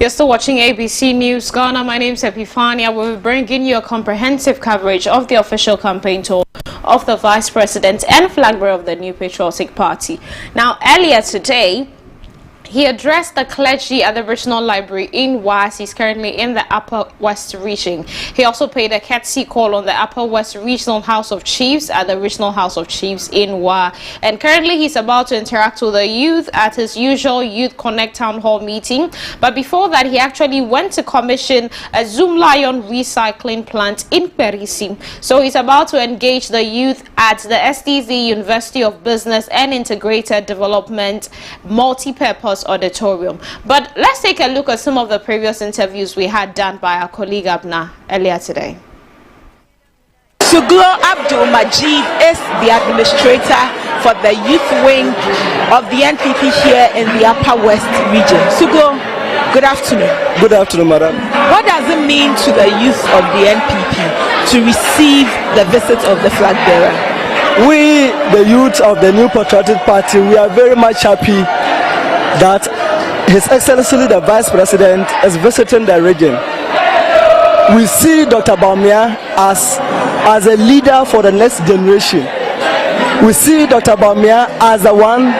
You're still watching ABC News Ghana. My name is Epifania. We'll be bringing you a comprehensive coverage of the official campaign tour of the Vice President and flag bearer of the New Patriotic Party. Now, earlier today, he addressed the clergy at the Regional Library in WAS. He's currently in the Upper West region. He also paid a courtesy call on the Upper West Regional House of Chiefs at the Regional House of Chiefs in WA. And currently he's about to interact with the youth at his usual Youth Connect Town Hall meeting. But before that, he actually went to commission a Zoom Lion recycling plant in Perisi. So he's about to engage the youth at the SDZ University of Business and Integrated Development Multi-Purpose Auditorium. But let's take a look at some of the previous interviews we had done by our colleague Abna earlier today. Suglo Abdul Majid is the administrator for the youth wing of the NPP here in the Upper West region. Suglo, good afternoon. Good afternoon, madam. What does it mean to the youth of the NPP to receive the visit of the flag bearer? We, the youth of the New Patriotic Party, we are very much happy that His Excellency the Vice President is visiting the region. We see Dr. Bawumia as a leader for the next generation. We see Dr. Bawumia as the one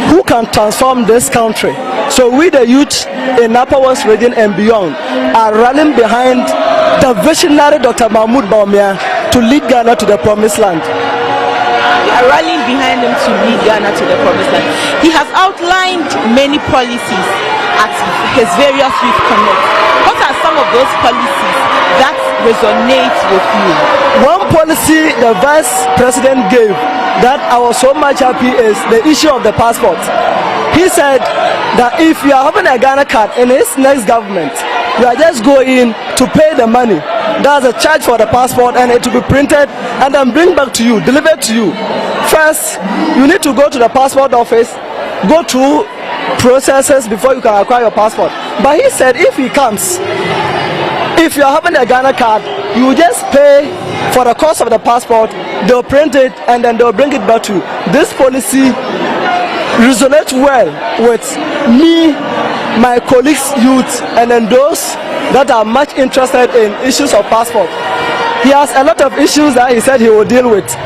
who can transform this country. So we, the youth in Upper West region and beyond, are rallying behind the visionary Dr. Mahmoud Bawumia to lead Ghana to the promised land. Rallying behind him to lead Ghana to the promised land. He has outlined many policies at his various youth connects. What are some of those policies that resonate with you? One policy the Vice President gave that I was so much happy is the issue of the passport. He said that if you are having a Ghana card in his next government, you are just going to pay the money. That's a charge for the passport, and it will be printed and then bring back to you, delivered to you. First, you need to go to the passport office, go through processes before you can acquire your passport. But he said if he comes, if you are having a Ghana card, you just pay for the cost of the passport, they'll print it and then they'll bring it back to you. This policy resonates well with me, my colleagues, youth, and then those that are much interested in issues of passport. He has a lot of issues that he said he will deal with.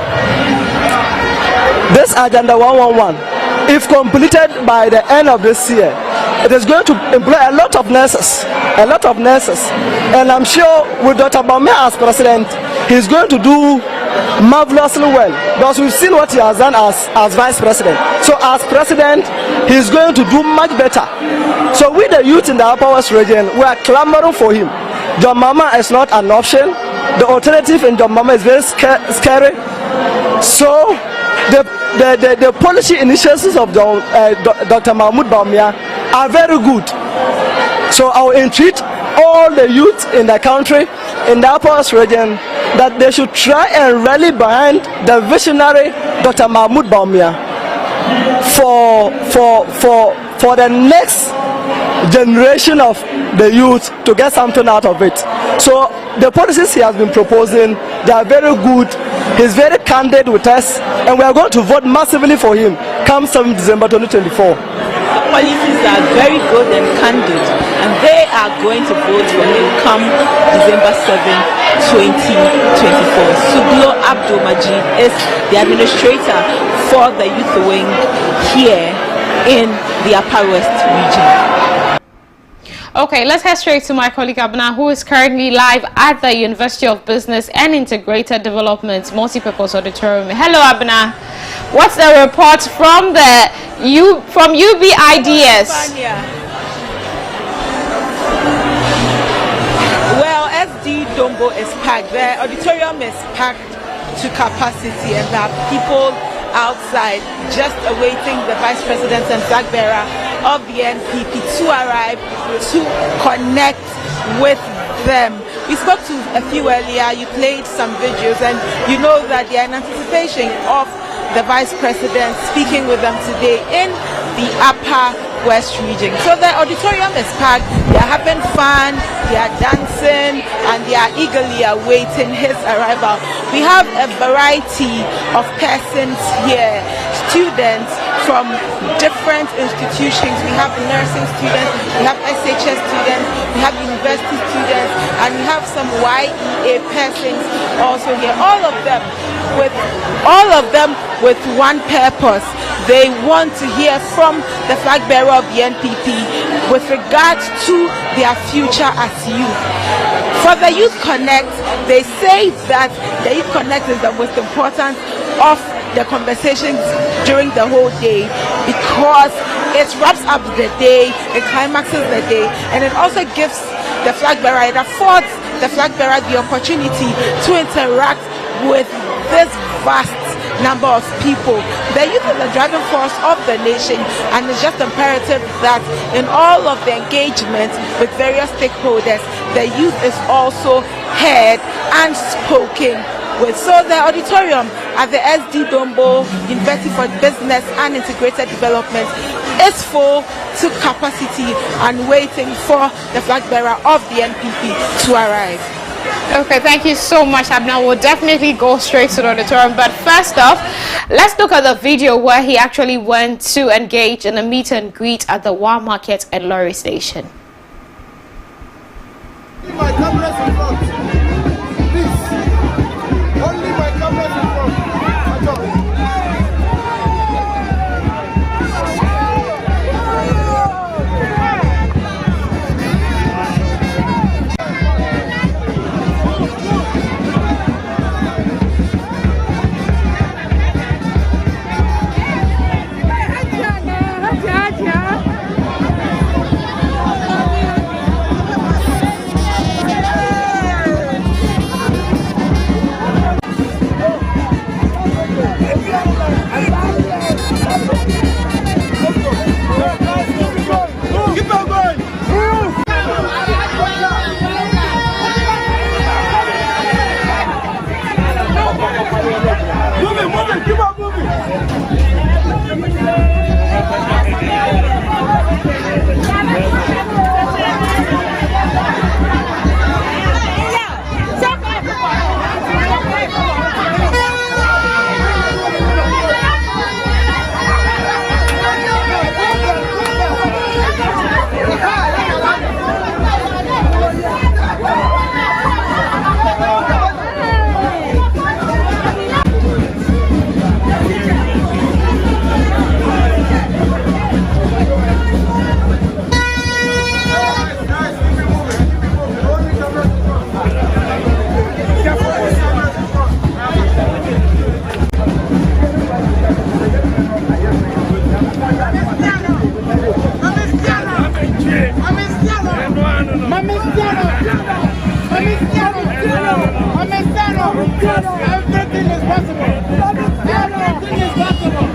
This Agenda 111, if completed by the end of this year, it is going to employ a lot of nurses, and I'm sure with Dr. Bawumia as president, he's going to do marvelously well, because we've seen what he has done as vice president. So as president, he's going to do much better. So we, the youth in the Upper West region, we are clamoring for him. John Mama is not an option. The alternative in John Mama is very scary. So the policy initiatives of Dr. Mahmoud Bawumia are very good. So I will entreat all the youth in the country, in the Upper West region, that they should try and rally behind the visionary Dr. Mahmoud Bawumia for the next generation of the youth to get something out of it. So the policies he has been proposing, they are very good. He's very candid with us, and we are going to vote massively for him come 7 December 2024. The policies are very good and candid, and they are going to vote for him come December 7, 2024. Suglo Abdul Majid is the administrator for the youth wing here in the Upper West region. Okay, let's head straight to my colleague Abna, who is currently live at the University of Business and Integrated Development Multi-Purpose Auditorium. Hello, Abna. What's the report from UB Ideas? Well, SD Dombo is packed. The auditorium is packed to capacity, and there are people outside just awaiting the Vice President and flag bearer of the NPP to arrive to connect with them. We spoke to a few earlier, you played some videos, and you know that they are in anticipation of the Vice President speaking with them today in the Upper West region. So the auditorium is packed, they are having fun, they are dancing, and they are eagerly awaiting his arrival. We have a variety of persons here. students from different institutions. We have nursing students, we have SHS students, we have university students, and we have some YEA persons also here. All of them with one purpose. They want to hear from the flag bearer of the NPP with regards to their future as youth. For the Youth Connect, they say that the Youth Connect is the most important of the conversations during the whole day, because it wraps up the day, it climaxes the day, and it also gives the flag bearer, it affords the flag bearer the opportunity to interact with this vast number of people. The youth is the driving force of the nation, and it's just imperative that in all of the engagement with various stakeholders, the youth is also heard and spoken with. So the auditorium at the SD Dombo University for Business and Integrated Development is full to capacity and waiting for the flag bearer of the NPP to arrive. Okay, thank you so much, Abna. We'll definitely go straight to the auditorium. But first off, let's look at the video where he actually went to engage in a meet and greet at the Wa Market and Lorry Station. My cameras in front. Please. Only my cameras in front. Everything is possible. Everything is possible.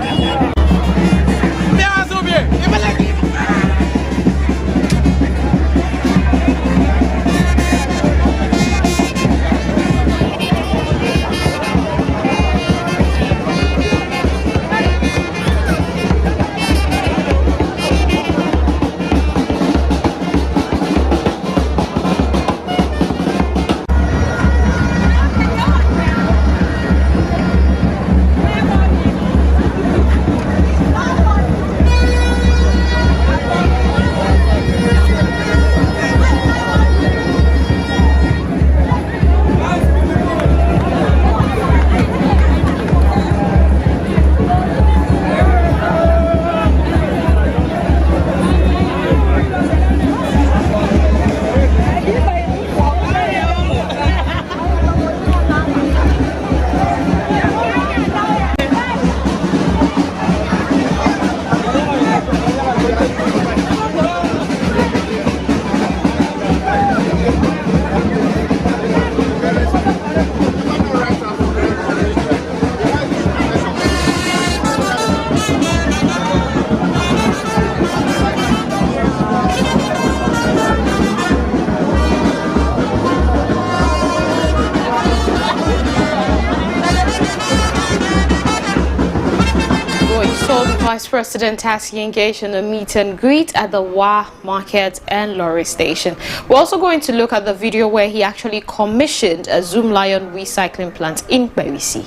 Vice President has engaged in a meet and greet at the Wa Market and Lorry Station. We're also going to look at the video where he actually commissioned a Zoom Lion recycling plant in Bawumia.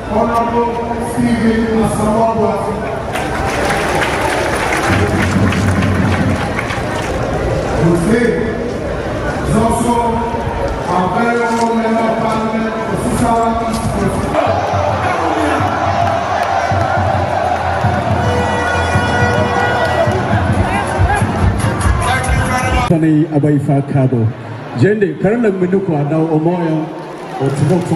Honorable Stephen Asamoah, whose name is also our very own member of Parliament for Sisawa East. Tani Abaifa Kabo. Jende, Karana Minukwa now Omoyo or Timok.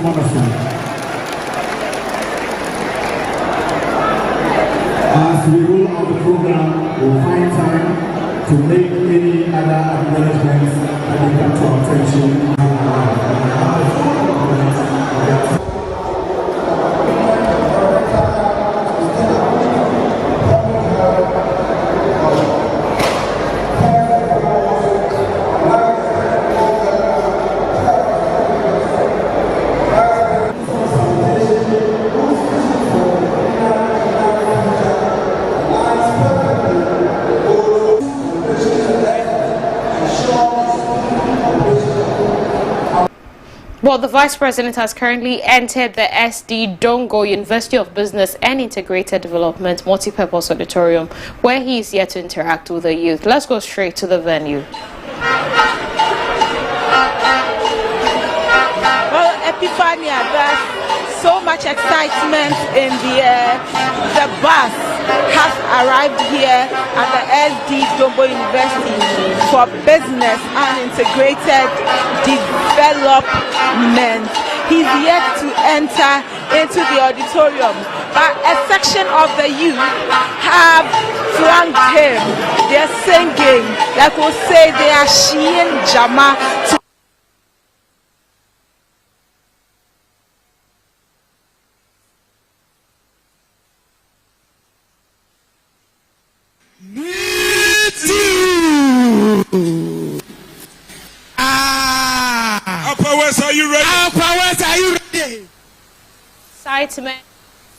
As we roll out the program, we'll find time to make any other acknowledgements that we come to our attention. Well, the Vice President has currently entered the SD Dongo University of Business and Integrated Development Multipurpose Auditorium, where he is yet to interact with the youth. Let's go straight to the venue. Well, Epiphania, there's so much excitement in the air. The bus has arrived here at the SD Dongo University for Business and Integrated Development. He's yet to enter into the auditorium, but a section of the youth have flanked him. They're singing, like we'll say, they are Shein Jama to Are you ready? Our powers, are you ready? Excitement.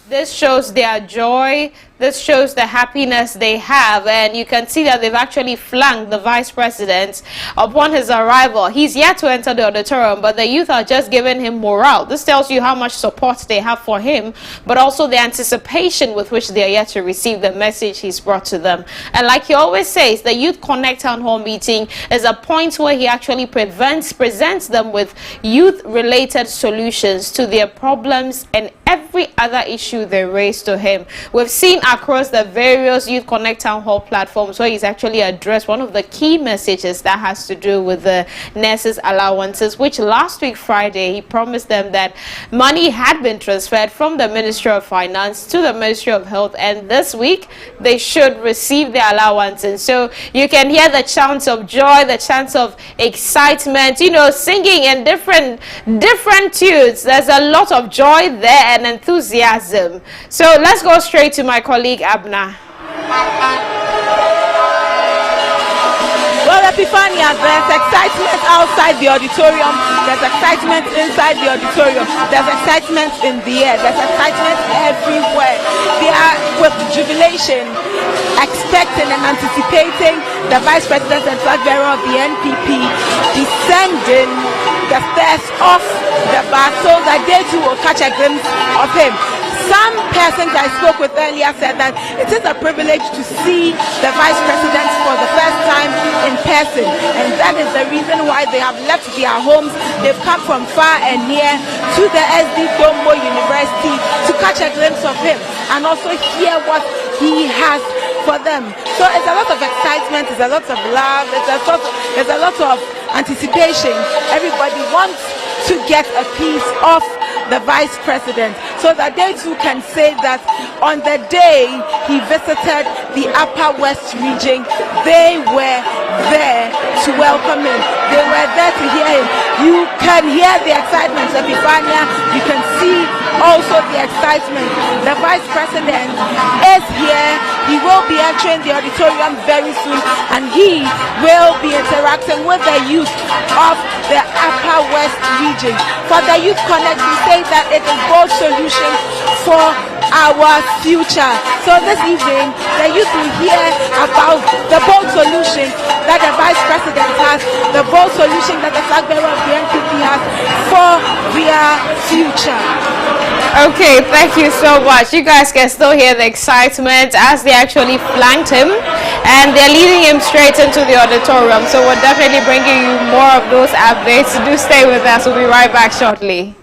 This shows their joy. This shows the happiness they have, and you can see that they've actually flanked the Vice President upon his arrival. He's yet to enter the auditorium, but the youth are just giving him morale. This tells you how much support they have for him, but also the anticipation with which they are yet to receive the message he's brought to them. And like he always says, the Youth Connect Town Hall meeting is a point where he actually presents them with youth-related solutions to their problems and every other issue they raise to him. We've seen across the various Youth Connect Town Hall platforms where he's actually addressed one of the key messages that has to do with the nurses' allowances, which last week Friday he promised them that money had been transferred from the Ministry of Finance to the Ministry of Health, and this week they should receive their allowances. So you can hear the chants of joy, the chants of excitement, you know, singing in different tunes. There's a lot of joy there and enthusiasm. So let's go straight to my colleague Abna. Well, Epiphania, there's excitement outside the auditorium, there's excitement inside the auditorium, there's excitement in the air, there's excitement everywhere. They are with jubilation, expecting and anticipating the Vice President and Flagbearer of the NPP descending the stairs off the bus so that they too will catch a glimpse of him. Some persons I spoke with earlier said that it is a privilege to see the Vice President for the first time in person, and that is the reason why they have left their homes. They've come from far and near to the SD Dongo University to catch a glimpse of him and also hear what he has for them. So it's a lot of excitement, it's a lot of love, there's a lot of anticipation. Everybody wants to get a piece of the Vice President so that they too can say that on the day he visited the Upper West region, they were there to welcome him. They were there to hear him. You can hear the excitement, Epiphania. You can see also the excitement. The Vice President is here. He will be entering the auditorium very soon, and he will be interacting with the youth of the Upper West region. For the Youth Connect, we say that it is bold solution for our future. So this evening, the youth will hear about the bold solution that the Vice President has, the bold solution that the Flagbearer of the NPP has for their future. Okay, thank you so much. You guys can still hear the excitement as they actually flanked him and they're leading him straight into the auditorium. So we're definitely bringing you more of those updates. Do stay with us. We'll be right back shortly.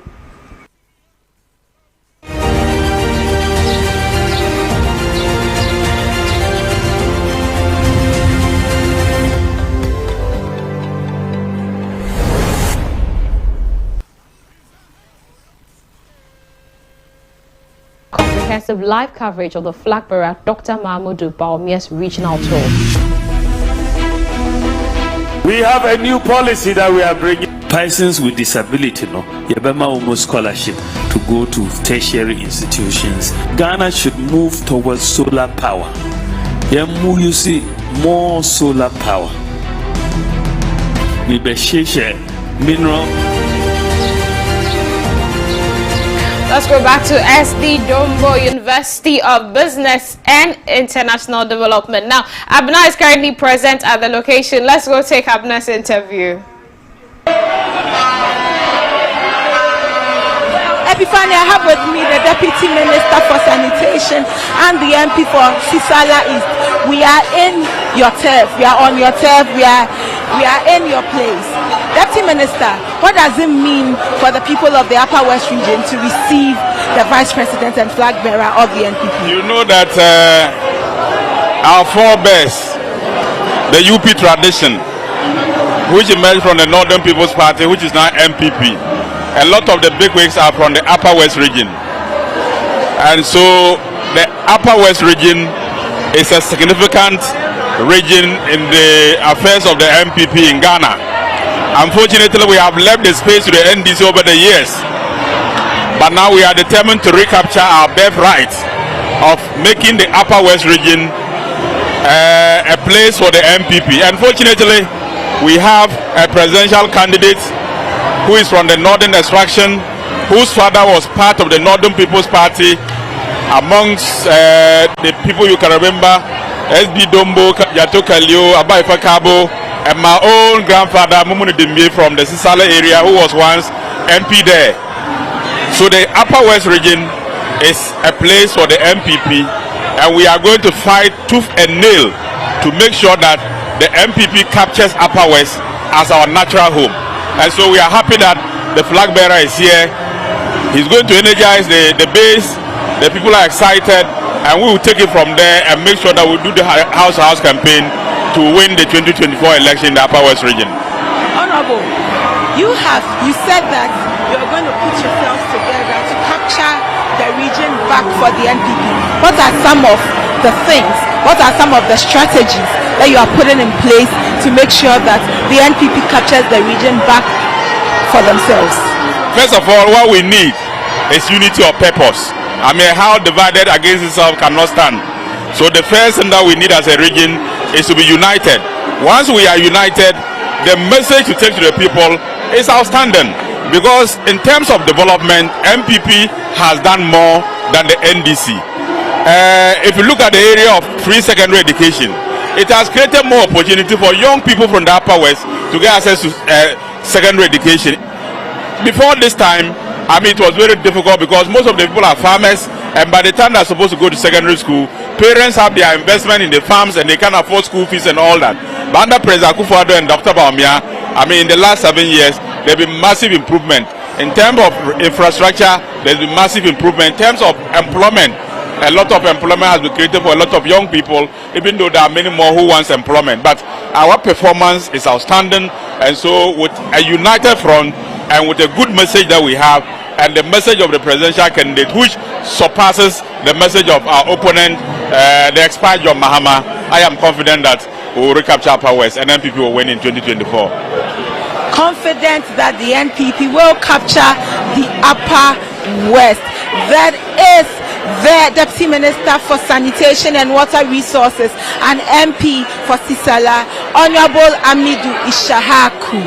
Comprehensive live coverage of the Flagbearer Dr. Mahmoud Bawumia's regional tour. We have a new policy that we are bringing. Persons with disability, no, Yabema almost scholarship to go to tertiary institutions. Ghana should move towards solar power. Yemu, you see, more solar power. We be mineral. Let's go back to SD Dombo University of Business and International Development. Now, Abna is currently present at the location. Let's go take Abna's interview. Epiphany, I have with me the Deputy Minister for Sanitation and the MP for Sisala East. We are in your turf. We are on your turf. We are in your place. Deputy Minister, what does it mean for the people of the Upper West region to receive the Vice President and Flag Bearer of the NPP? You know that our forebears, the UP tradition, which emerged from the Northern People's Party, which is now MPP, a lot of the bigwigs are from the Upper West region. And so the Upper West region is a significant region in the affairs of the MPP in Ghana. Unfortunately, we have left the space to the NDC over the years. But now we are determined to recapture our birthright of making the Upper West region a place for the MPP. Unfortunately, we have a presidential candidate who is from the Northern extraction, whose father was part of the Northern People's Party. Amongst the people you can remember, SB Dombo, Yato Kalio, Abaifa Kabo, and my own grandfather Mumuni Dimbi from the Sisala area, who was once MP there. So the Upper West region is a place for the MPP, and we are going to fight tooth and nail to make sure that the MPP captures Upper West as our natural home. And so we are happy that the Flag Bearer is here. He's going to energize the base. The people are excited, and we will take it from there and make sure that we do the house-to-house campaign to win the 2024 election in the Upper West region. Honorable, you said that you're going to put yourselves together to capture the region back for the NPP. What are some of the things, what are some of the strategies that you are putting in place to make sure that the NPP captures the region back for themselves? First of all, what we need is unity of purpose. I mean, how divided against itself cannot stand. So the first thing that we need as a region is to be united. Once we are united, the message to take to the people is outstanding, because in terms of development, MPP has done more than the NDC. If you look at the area of free secondary education, it has created more opportunity for young people from the Upper West to get access to secondary education. Before this time, I mean, it was very difficult because most of the people are farmers, and by the time they're supposed to go to secondary school, parents have their investment in the farms and they can't afford school fees and all that. But under President Akufo-Addo and Dr. Bawumia, I mean, in the last 7 years, there's been massive improvement. In terms of infrastructure, there's been massive improvement. In terms of employment, a lot of employment has been created for a lot of young people, even though there are many more who want employment. But our performance is outstanding, and so with a united front and with a good message that we have, and the message of the presidential candidate, which surpasses the message of our opponent, the expired John Mahama, I am confident that we will recapture Upper West and NPP will win in 2024. Confident that the NPP will capture the Upper West. That is the Deputy Minister for Sanitation and Water Resources and MP for Sisala, Honorable Amidu Ishahaku.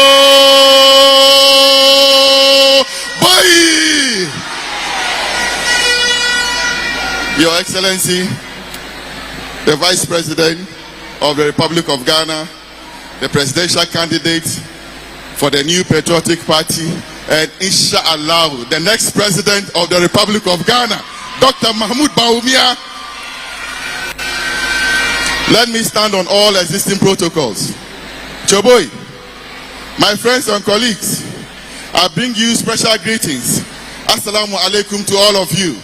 Your Excellency, the Vice President of the Republic of Ghana, the presidential candidate for the New Patriotic Party, and inshallah, the next president of the Republic of Ghana, Dr. Mahmoud Bawumia. Let me stand on all existing protocols. Choboy, my friends and colleagues, I bring you special greetings. Assalamu alaikum to all of you.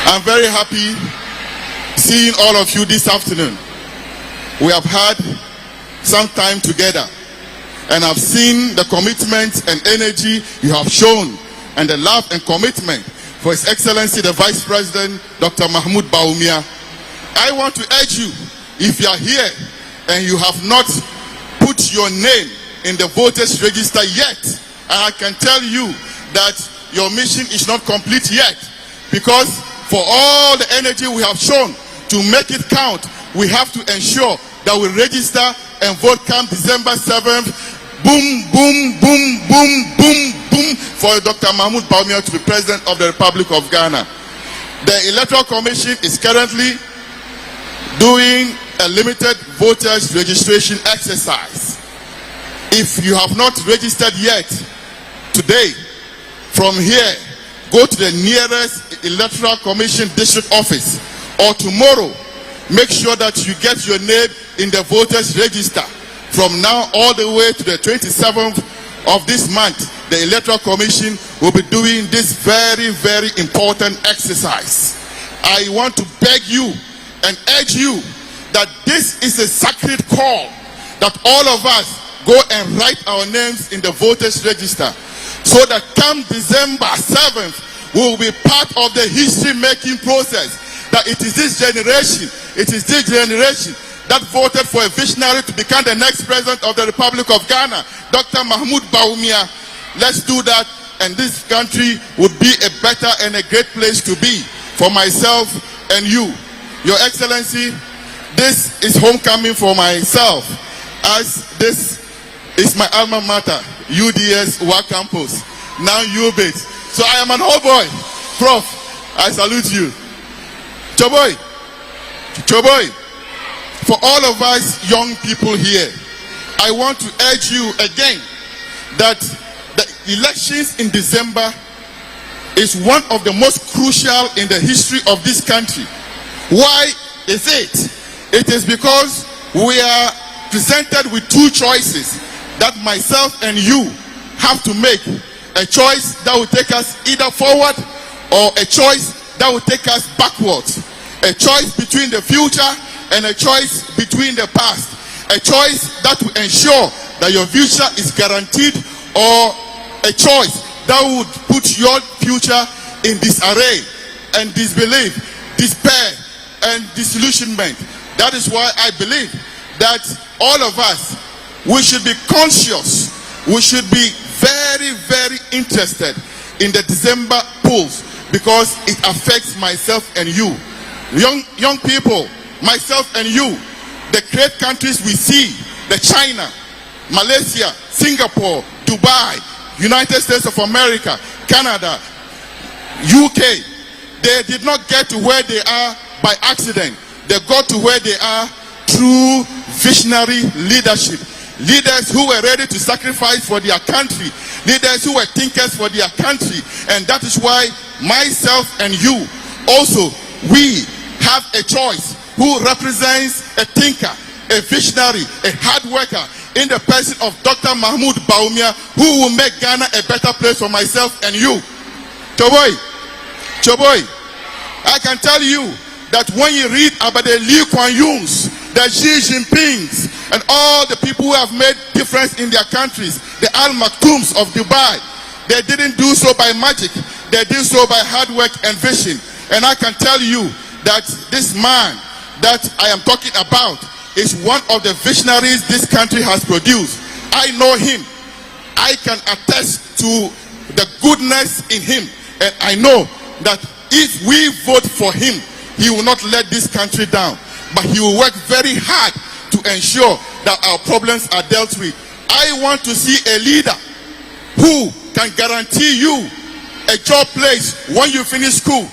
I'm very happy seeing all of you this afternoon. We have had some time together, and I've seen the commitment and energy you have shown, and the love and commitment for His Excellency the Vice President Dr. Mahmoud Bawumia. I want to urge you, if you are here and you have not put your name in the voters register yet, and I can tell you that your mission is not complete yet, because for all the energy we have shown to make it count, we have to ensure that we register and vote come December 7th. Boom, boom, boom, boom, boom, boom, for Dr. Mahmoud Bawumia to be President of the Republic of Ghana. The Electoral Commission is currently doing a limited voters registration exercise. If you have not registered yet, today, from here, go to the nearest Electoral Commission district office, or tomorrow, make sure that you get your name in the voters register. From now all the way to the 27th of this month, the Electoral Commission will be doing this very, very important exercise. I want to beg you and urge you that this is a sacred call, that all of us go and write our names in the voters register, so that come December 7th, we will be part of the history-making process. That it is this generation that voted for a visionary to become the next president of the Republic of Ghana, Dr. Mahmoud Bawumia. Let's do that, and this country would be a better and a great place to be for myself and you. Your Excellency, this is homecoming for myself, as this is my alma mater, UDS WA Campus, now UBIT. So I am an old boy. Prof, I salute you. Choboy, for all of us young people here, I want to urge you again that the elections in December is one of the most crucial in the history of this country. Why is it? It is because we are presented with two choices that myself and you have to make. A choice that will take us either forward, or a choice that will take us backwards. A choice between the future and a choice between the past. A choice that will ensure that your future is guaranteed, or a choice that would put your future in disarray and disbelief, despair and disillusionment. That is why I believe that all of us, we should be conscious, we should be very, very interested in the December polls, because it affects myself and you. Young people, myself and you, the great countries we see, the China, Malaysia, Singapore, Dubai, United States of America, Canada, UK, they did not get to where they are by accident. They got to where they are through visionary leadership. Leaders who were ready to sacrifice for their country. Leaders who were thinkers for their country. And that is why myself and you also, we have a choice. Who represents a thinker, a visionary, a hard worker in the person of Dr. Mahmoud Bawumia, who will make Ghana a better place for myself and you. Choboy, I can tell you that when you read about the Lee Kuan Yews, the Xi Jinpings, and all the people who have made difference in their countries, the Al Maktoums of Dubai, they didn't do so by magic. They did so by hard work and vision. And I can tell you that this man that I am talking about is one of the visionaries this country has produced. I know him. I can attest to the goodness in him. And I know that if we vote for him, he will not let this country down. But he will work very hard to ensure that our problems are dealt with. I want to see a leader who can guarantee you a job place when you finish school.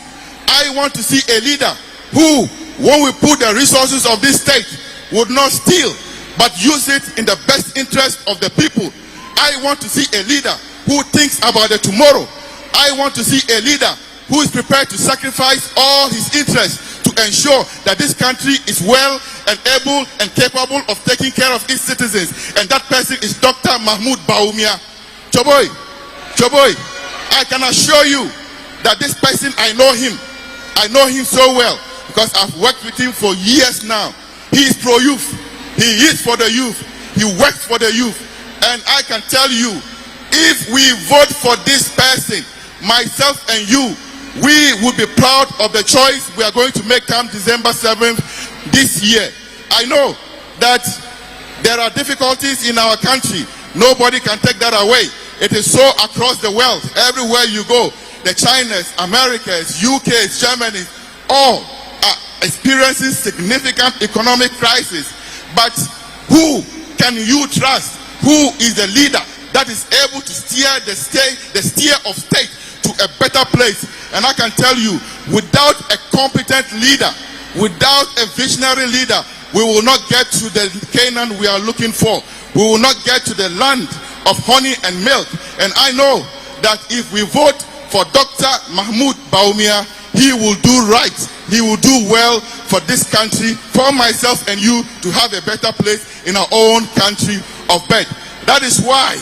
I want to see a leader who, when we put the resources of this state, would not steal, but use it in the best interest of the people. I want to see a leader who thinks about the tomorrow. I want to see a leader who is prepared to sacrifice all his interests to ensure that this country is well and able and capable of taking care of its citizens. And that person is Dr. Mahmoud Bawumia. Choboy, I can assure you that this person, I know him so well because I've worked with him for years now. He is pro-youth. He is for the youth. He works for the youth. And I can tell you, if we vote for this person, myself and you, we will be proud of the choice we are going to make come December 7th this year. I know that there are difficulties in our country. Nobody can take that away. It is so across the world. Everywhere you go, the Chinas, Americas, UKs, Germany, all are experiencing significant economic crisis. But who can you trust? Who is the leader that is able to steer the steer of state to a better place? And I can tell you, without a competent leader, without a visionary leader, we will not get to the Canaan we are looking for. We will not get to the land of honey and milk. And I know that if we vote for Dr. Mahmoud Bawumia, he will do right. He will do well for this country, for myself and you, to have a better place in our own country of birth. That is why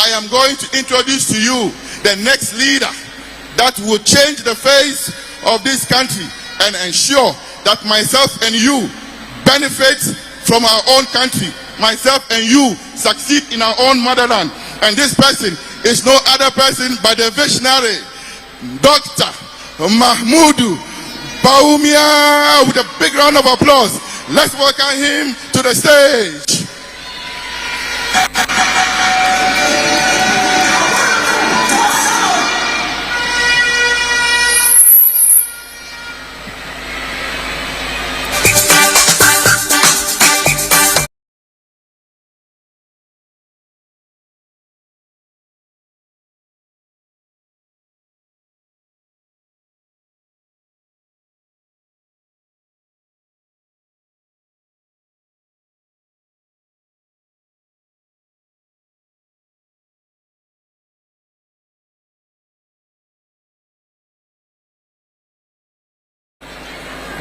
I am going to introduce to you the next leader that will change the face of this country and ensure that myself and you benefit from our own country. Myself and you succeed in our own motherland. And this person is no other person but the visionary Dr. Mahmoud Bawumia. With a big round of applause, let's welcome him to the stage.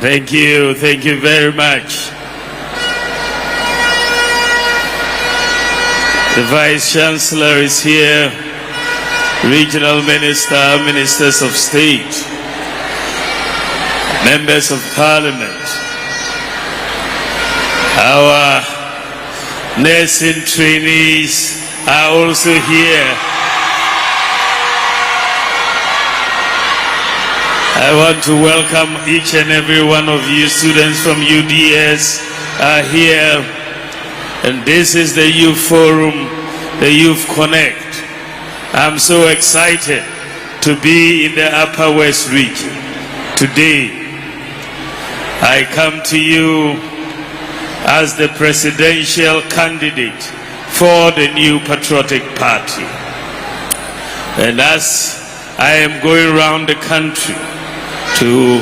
Thank you very much. The Vice Chancellor is here, Regional Minister, Ministers of State, Members of Parliament, our nursing trainees are also here. I want to welcome each and every one of you. Students from UDS are here, and this is the Youth Forum, the Youth Connect. I'm so excited to be in the Upper West region. Today, I come to you as the presidential candidate for the new Patriotic Party. And as I am going around the country to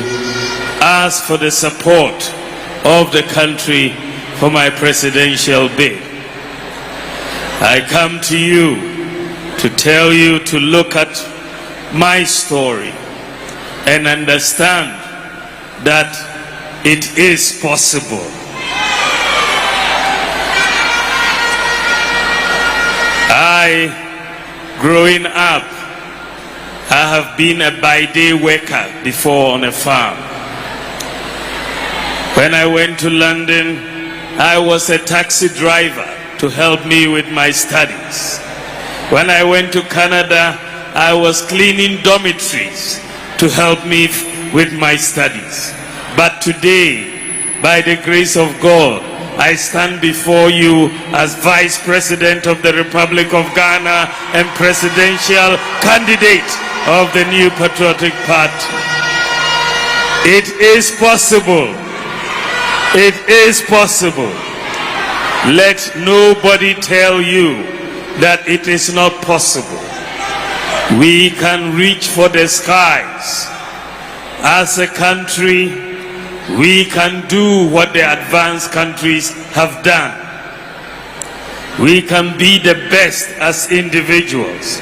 ask for the support of the country for my presidential bid, I come to you to tell you to look at my story and understand that it is possible. Growing up, I have been a by-day worker before on a farm. When I went to London, I was a taxi driver to help me with my studies. When I went to Canada, I was cleaning dormitories to help me with my studies. But today, by the grace of God, I stand before you as Vice President of the Republic of Ghana and presidential candidate of the new Patriotic Party. It is possible. It is possible. Let nobody tell you that it is not possible. We can reach for the skies. As a country, we can do what the advanced countries have done. We can be the best as individuals.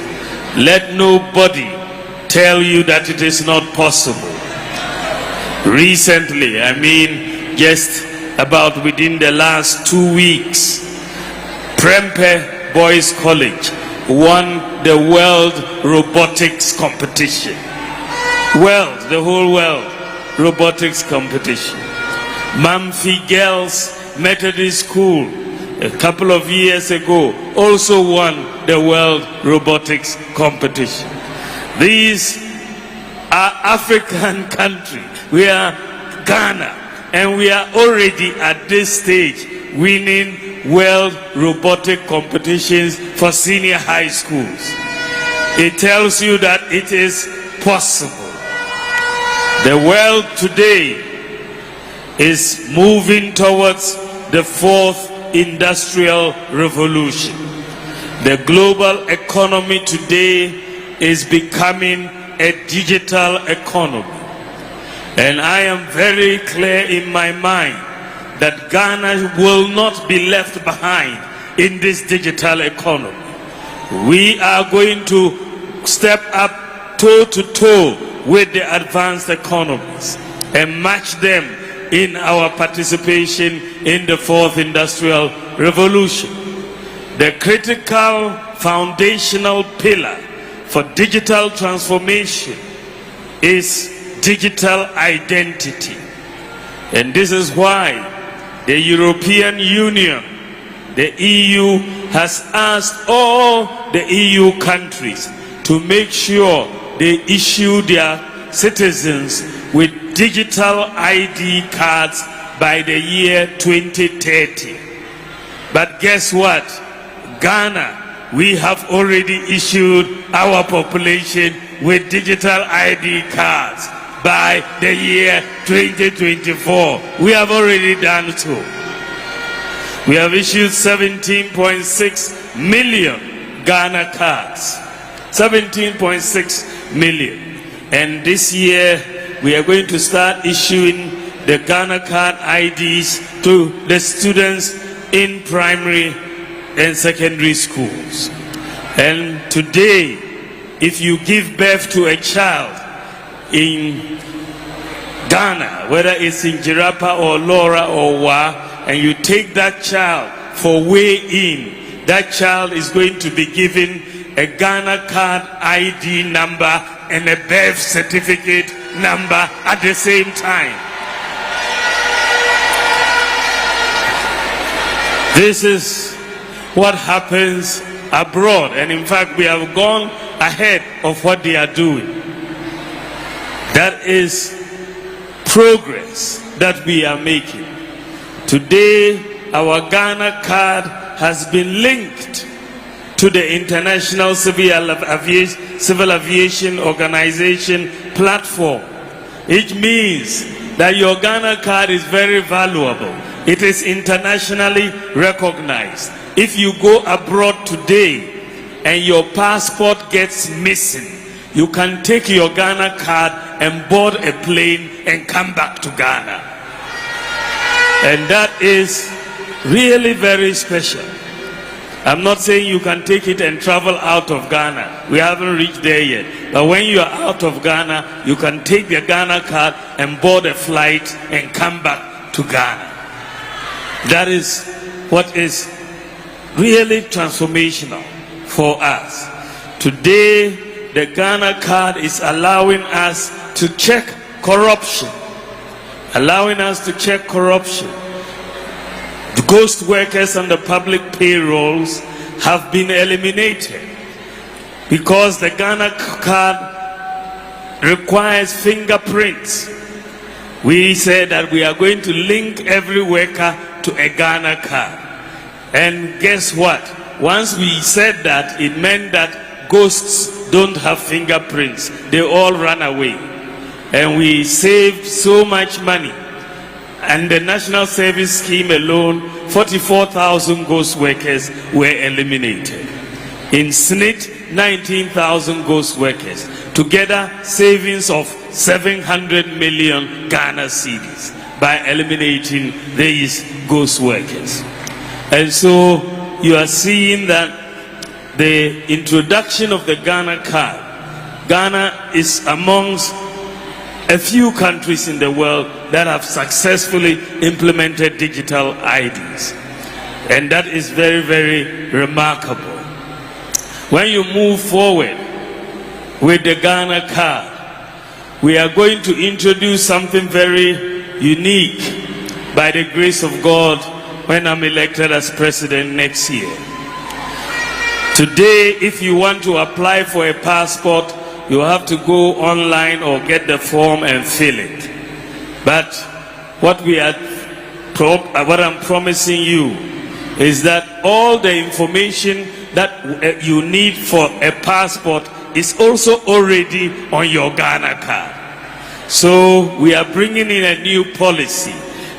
Let nobody tell you that it is not possible. Recently, just about within the last 2 weeks, Prempeh Boys College won the World Robotics Competition. The whole world robotics competition. Mamfi Girls Methodist School a couple of years ago also won the World Robotics Competition. These are African countries. We are Ghana, and we are already at this stage winning world robotic competitions for senior high schools. It tells you that it is possible. The world today is moving towards the fourth industrial revolution. The global economy today is becoming a digital economy. And I am very clear in my mind that Ghana will not be left behind in this digital economy. We are going to step up toe to toe with the advanced economies and match them in our participation in the fourth industrial revolution. The critical foundational pillar for digital transformation is digital identity. And this is why the European Union, the EU, has asked all the EU countries to make sure they issue their citizens with digital ID cards by the year 2030. But guess what? Ghana, we have already issued our population with digital ID cards by the year 2024. We have already done so. We have issued 17.6 million Ghana cards. 17.6 million. And this year, we are going to start issuing the Ghana card IDs to the students in primary and secondary schools. And today, if you give birth to a child in Ghana, whether it's in Jirapa or Laura or Wa, and you take that child for weigh-in, that child is going to be given a Ghana card ID number and a birth certificate number at the same time. This is what happens abroad, and in fact we have gone ahead of what they are doing. That is progress that we are making. Today our Ghana card has been linked to the International Civil Aviation Organization platform. It means that your Ghana card is very valuable. It is internationally recognized. If you go abroad today and your passport gets missing, you can take your Ghana card and board a plane and come back to Ghana. And that is really very special. I'm not saying you can take it and travel out of Ghana. We haven't reached there yet. But when you are out of Ghana, you can take the Ghana card and board a flight and come back to Ghana. That is what is really transformational for us. Today, the Ghana card is allowing us to check corruption. The ghost workers on the public payrolls have been eliminated because the Ghana card requires fingerprints. We said that we are going to link every worker to a Ghana card. And guess what? Once we said that, it meant that ghosts don't have fingerprints. They all ran away. And we saved so much money. And the National Service Scheme alone, 44,000 ghost workers were eliminated. In SNIT, 19,000 ghost workers. Together, savings of 700 million Ghana cedis by eliminating these ghost workers. And so you are seeing that the introduction of the Ghana card, Ghana is amongst a few countries in the world that have successfully implemented digital IDs. And that is very, very remarkable. When you move forward with the Ghana card, we are going to introduce something very unique by the grace of God when I'm elected as president next year. Today, if you want to apply for a passport, you have to go online or get the form and fill it. But what I'm promising you is that all the information that you need for a passport is also already on your Ghana card. So we are bringing in a new policy.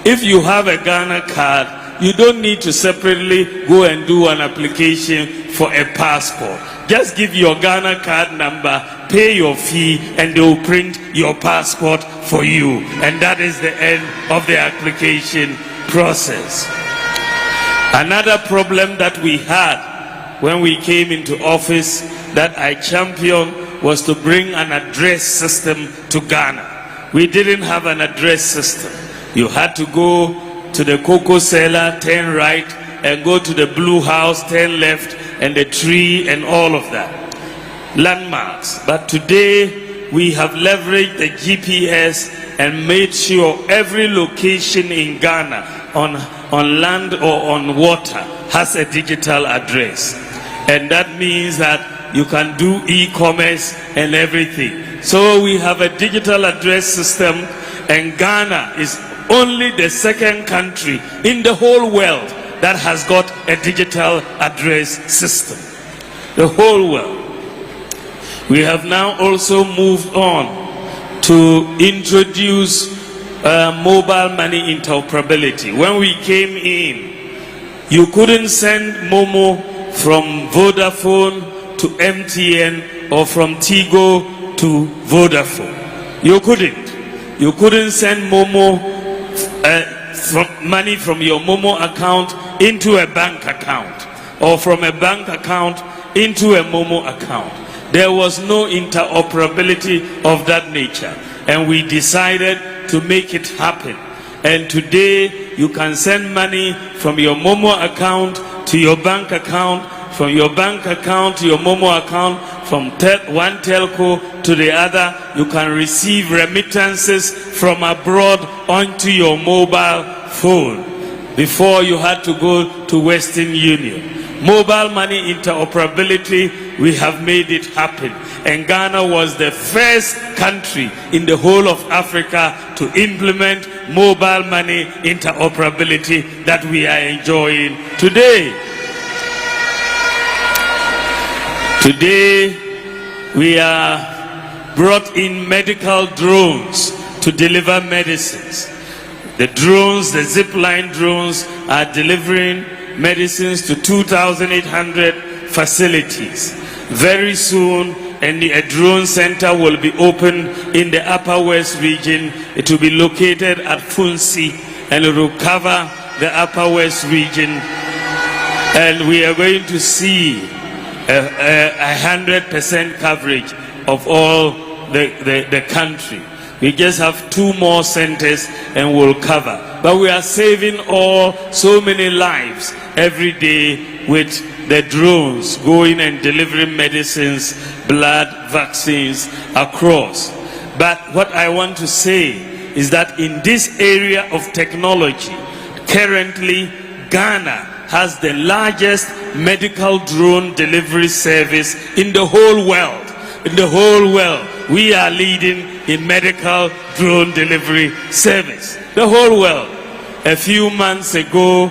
If you have a Ghana card, you don't need to separately go and do an application for a passport. Just give your Ghana card number, pay your fee, and they will print your passport for you. And that is the end of the application process. Another problem that we had when we came into office that I championed was to bring an address system to Ghana. We didn't have an address system. You had to go to the cocoa cellar, turn right, and go to the blue house, turn left, and the tree and all of that. Landmarks. But today we have leveraged the GPS and made sure every location in Ghana on land or on water has a digital address. And that means that you can do e-commerce and everything. So we have a digital address system, and Ghana is only the second country in the whole world that has got a digital address system. The whole world. We have now also moved on to introduce mobile money interoperability. When we came in, you couldn't send Momo from Vodafone to MTN or from Tigo to Vodafone. You couldn't. You couldn't send Momo money from your Momo account into a bank account, or from a bank account into a Momo account. There was no interoperability of that nature, and we decided to make it happen. And today you can send money from your Momo account to your bank account, from your bank account to your Momo account, from one telco to the other. You can receive remittances from abroad onto your mobile phone. Before, you had to go to Western Union. Mobile money interoperability, we have made it happen. And Ghana was the first country in the whole of Africa to implement mobile money interoperability that we are enjoying today. Today, we are brought in medical drones to deliver medicines. The drones, the zipline drones, are delivering medicines to 2,800 facilities. Very soon, a drone center will be opened in the Upper West region. It will be located at Funsi, and it will cover the Upper West region. And we are going to see 100% coverage of all the country. We just have 2 more centers and we'll cover. But we are saving so many lives every day with the drones going and delivering medicines, blood, vaccines across. But what I want to say is that in this area of technology, currently Ghana has the largest medical drone delivery service in the whole world. In the whole world, we are leading in medical drone delivery service. The whole world. A few months ago,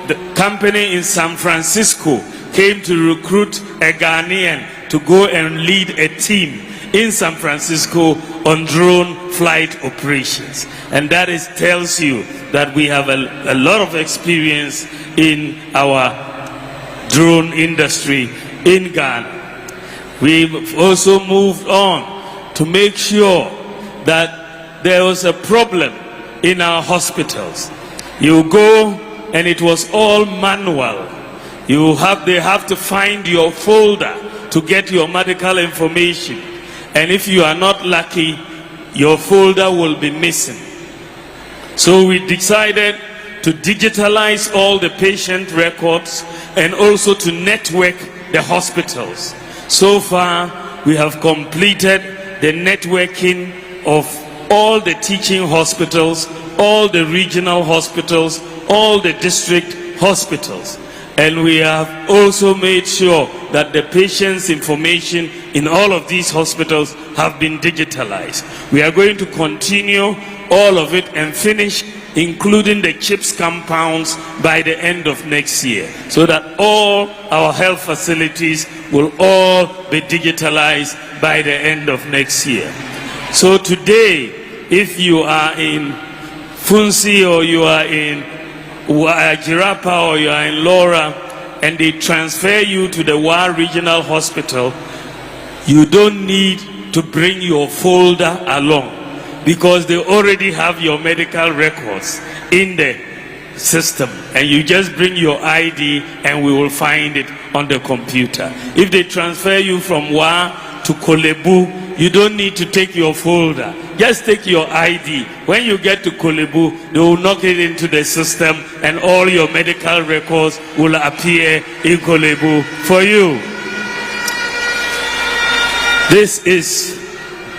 the company in San Francisco came to recruit a Ghanaian to go and lead a team in San Francisco on drone flight operations. And that tells you that we have a lot of experience in our drone industry in Ghana. We've also moved on to make sure that there was a problem in our hospitals. You go and it was all manual. They have to find your folder to get your medical information. And if you are not lucky, your folder will be missing. So we decided to digitalize all the patient records and also to network the hospitals. So far, we have completed the networking of all the teaching hospitals, all the regional hospitals, all the district hospitals. And we have also made sure that the patient's information in all of these hospitals have been digitalized. We are going to continue all of it and finish including the CHIPS compounds by the end of next year, so that all our health facilities will all be digitalized by the end of next year. So today, if you are in Funsi or you are in Jirapa or you are in Laura and they transfer you to the Wa Regional Hospital, you don't need to bring your folder along, because they already have your medical records in the system, and you just bring your ID and we will find it on the computer. If they transfer you from Wa to Kolebu, you don't need to take your folder. Just take your ID. When you get to Kolebu, they will knock it into the system and all your medical records will appear in Kolebu for you. This is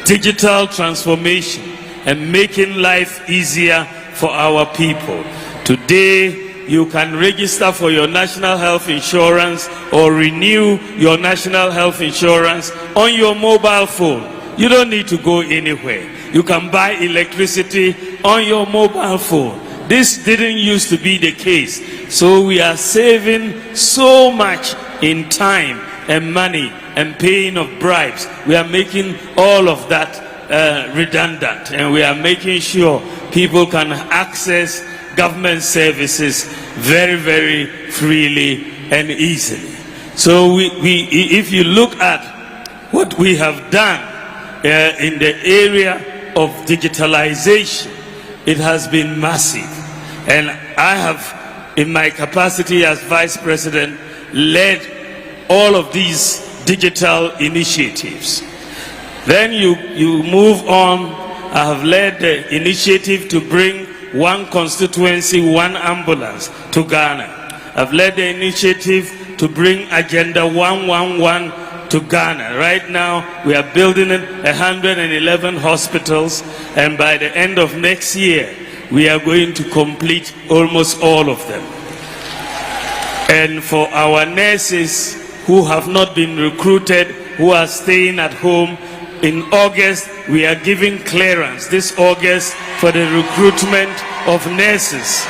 digital transformation and making life easier for our people. Today, you can register for your national health insurance or renew your national health insurance on your mobile phone. You don't need to go anywhere. You can buy electricity on your mobile phone. This didn't used to be the case. So we are saving so much in time and money and paying of bribes. We are making all of that redundant, and we are making sure people can access government services very, very freely and easily. So if you look at what we have done in the area of digitalization, it has been massive. And I have, in my capacity as Vice President, led all of these digital initiatives. Then you move on. I have led the initiative to bring one constituency, one ambulance to Ghana. I've led the initiative to bring Agenda 111 to Ghana. Right now, we are building 111 hospitals, and by the end of next year, we are going to complete almost all of them. And for our nurses who have not been recruited, who are staying at home, in August, we are giving clearance this August for the recruitment of nurses.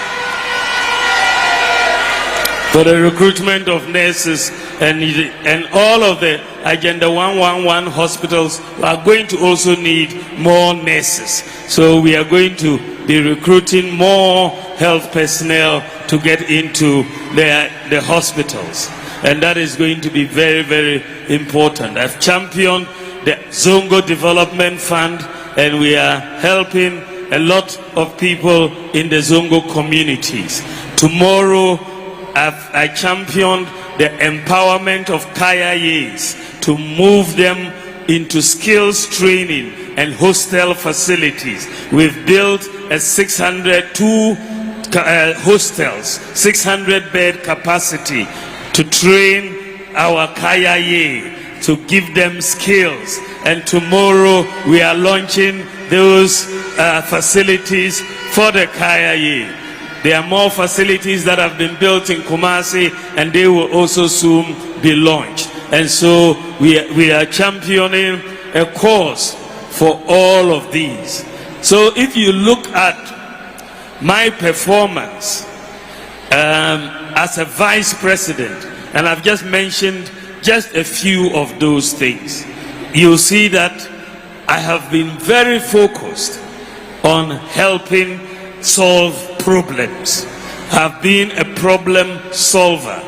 For the recruitment of nurses, and all of the Agenda 111 hospitals are going to also need more nurses. So we are going to be recruiting more health personnel to get into the hospitals. And that is going to be very, very important. I've championed the Zongo Development Fund, and we are helping a lot of people in the Zongo communities. Tomorrow, I championed the empowerment of Kayayes to move them into skills training and hostel facilities. We've built a 602 hostels, 600 bed capacity to train our Kayaye, to give them skills. And tomorrow we are launching those facilities for the Kayaye. There are more facilities that have been built in Kumasi, and they will also soon be launched. And so we are championing a course for all of these. So if you look at my performance as a vice president, and I've just mentioned just a few of those things, you'll see that I have been very focused on helping solve problems. I've been a problem solver.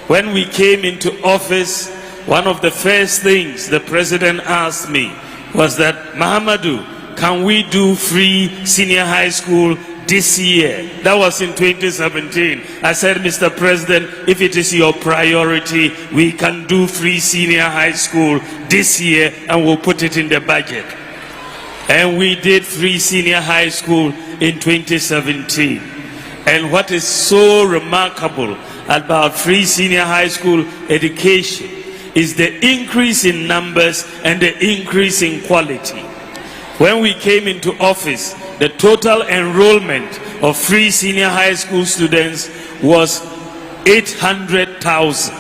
When we came into office, one of the first things the president asked me was that, Mahamadou, can we do free senior high school this year? That was in 2017. I said, Mr. President, if it is your priority, we can do free senior high school this year and we'll put it in the budget. And we did free senior high school in 2017. And what is so remarkable about free senior high school education is the increase in numbers and the increase in quality. When we came into office, the total enrollment of free senior high school students was 800,000.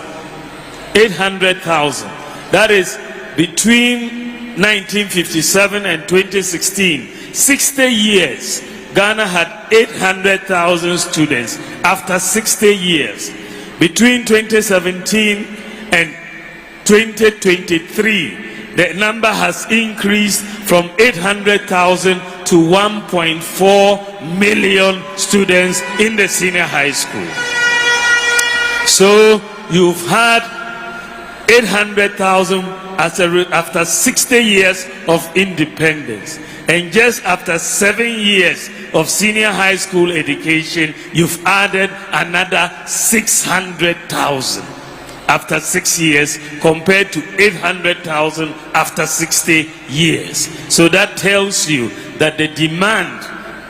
800,000. That is between 1957 and 2016, 60 years. Ghana had 800,000 students after 60 years. Between 2017 and 2023, the number has increased from 800,000 to 1.4 million students in the senior high school. So you've had 800,000 after 60 years of independence. And just after 7 years of senior high school education, you've added another 600,000 after 6 years, compared to 800,000 after 60 years. So that tells you that the demand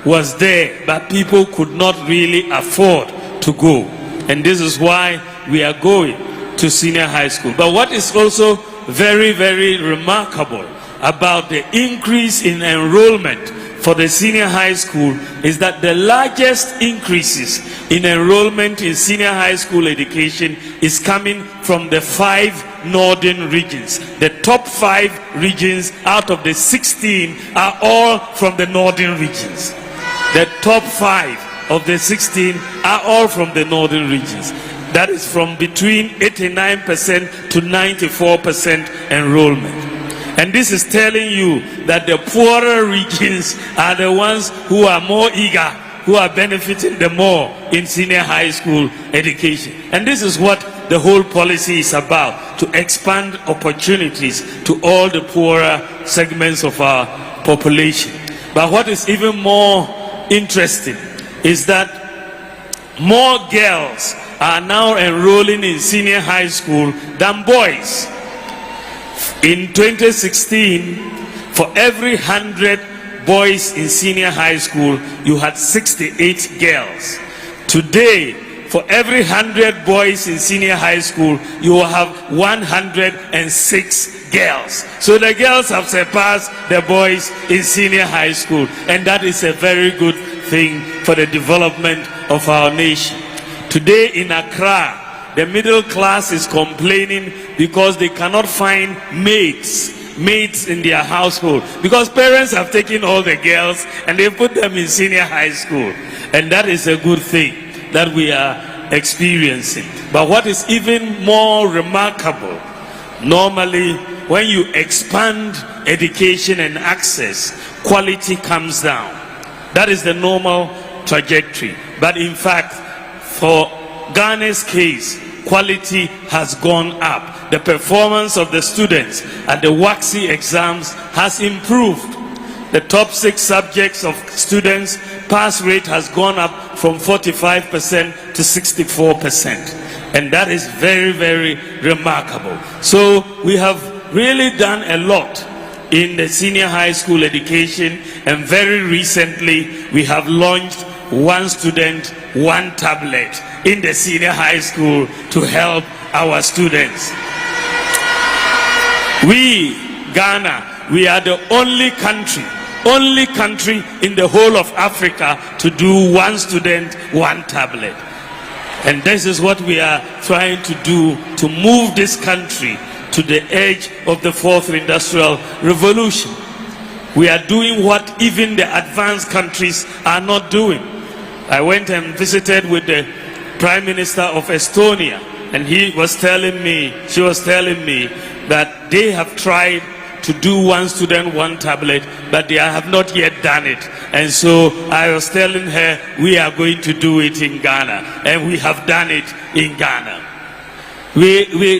was there, but people could not really afford to go. And this is why we are going to senior high school. But what is also very, very remarkable about the increase in enrollment for the senior high school is that the largest increases in enrollment in senior high school education is coming from the 5 northern regions. The top 5 regions out of the 16 are all from the northern regions. The top 5 of the 16 are all from the northern regions. That is from between 89% to 94% enrollment. And this is telling you that the poorer regions are the ones who are more eager, who are benefiting the more in senior high school education. And this is what the whole policy is about, to expand opportunities to all the poorer segments of our population. But what is even more interesting is that more girls are now enrolling in senior high school than boys. In 2016, for every 100 boys in senior high school, you had 68 girls. Today, for every 100 boys in senior high school, you will have 106 girls. So the girls have surpassed the boys in senior high school, and that is a very good thing for the development of our nation. Today in Accra, the middle class is complaining because they cannot find mates in their household, because parents have taken all the girls and they put them in senior high school. And that is a good thing that we are experiencing. But what is even more remarkable, normally when you expand education and access, quality comes down. That is the normal trajectory. But in fact, for Ghana's case, quality has gone up. The performance of the students at the WACSI exams has improved. The top 6 subjects of students pass rate has gone up from 45% to 64%. And that is very, very remarkable. So we have really done a lot in the senior high school education, and very recently we have launched 1 student, 1 tablet in the senior high school to help our students. We, Ghana, we are the only country in the whole of Africa to do 1 student, 1 tablet. And this is what we are trying to do to move this country to the edge of the 4th industrial revolution. We are doing what even the advanced countries are not doing. I went and visited with the Prime Minister of Estonia, and she was telling me that they have tried to do 1 student, 1 tablet, but they have not yet done it. And so I was telling her, we are going to do it in Ghana, and we have done it in Ghana.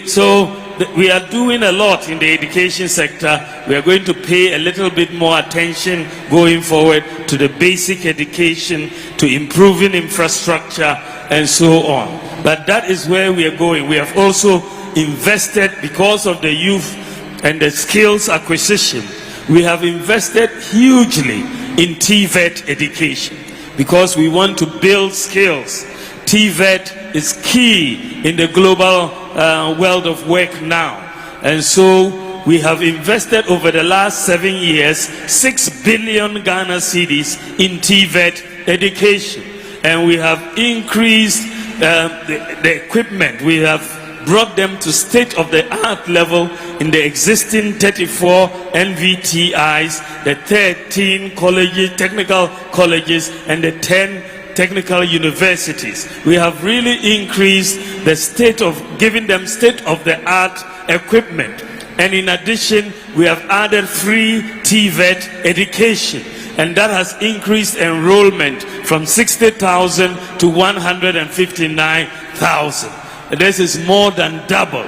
So we are doing a lot in the education sector. We are going to pay a little bit more attention going forward to the basic education, to improving infrastructure, and so on. But that is where we are going. We have also invested, because of the youth and the skills acquisition, we have invested hugely in TVET education because we want to build skills. TVET is key in the global world of work now. And so we have invested over the last 7 years 6 billion Ghana cedis in TVET education. And we have increased the equipment. We have brought them to state-of-the-art level in the existing 34 NVTIs, the 13 colleges, technical colleges, and the 10 technical universities. We have really increased the giving them state-of-the-art equipment. And in addition, we have added free TVET education. And that has increased enrollment from 60,000 to 159,000. This is more than double,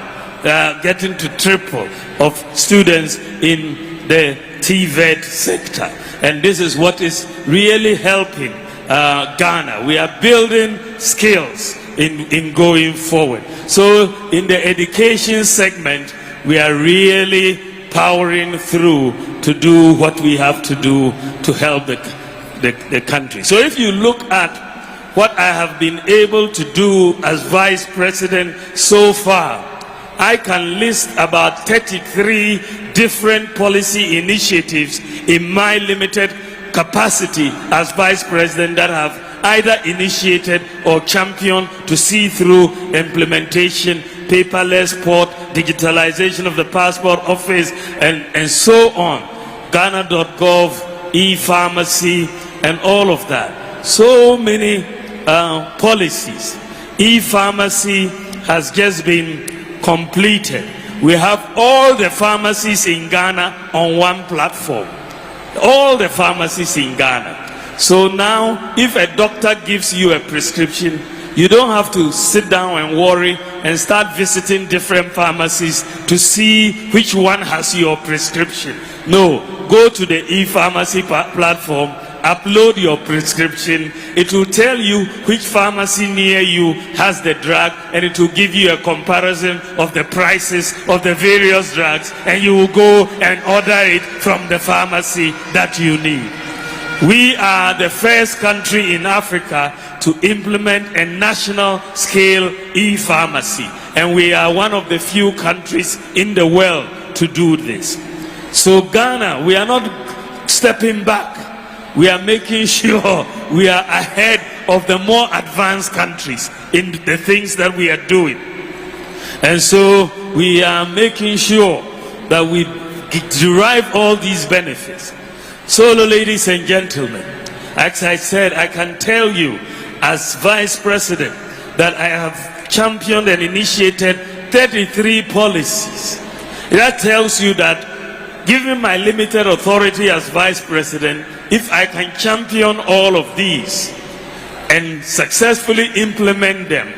getting to triple of students in the TVET sector. And this is what is really helping Ghana. We are building skills in going forward. So in the education segment, we are really powering through to do what we have to do to help the country. So if you look at what I have been able to do as Vice President so far, I can list about 33 different policy initiatives in my limited capacity as Vice President that have either initiated or championed to see through implementation, paperless port, digitalization of the passport office, and so on. Ghana.gov, e-pharmacy, and all of that. So many policies. E-pharmacy has just been completed. We have all the pharmacies in Ghana on one platform. All the pharmacies in Ghana. So now, if a doctor gives you a prescription, you don't have to sit down and worry and start visiting different pharmacies to see which one has your prescription. No, go to the e-pharmacy platform, upload your prescription. It will tell you which pharmacy near you has the drug, and it will give you a comparison of the prices of the various drugs, and you will go and order it from the pharmacy that you need. We are the first country in Africa to implement a national scale e-pharmacy, and we are one of the few countries in the world to do this. So Ghana, we are not stepping back. We are making sure we are ahead of the more advanced countries in the things that we are doing. And so we are making sure that we derive all these benefits. So, ladies and gentlemen, as I said, I can tell you as Vice President that I have championed and initiated 33 policies. That tells you that, given my limited authority as Vice President, if I can champion all of these and successfully implement them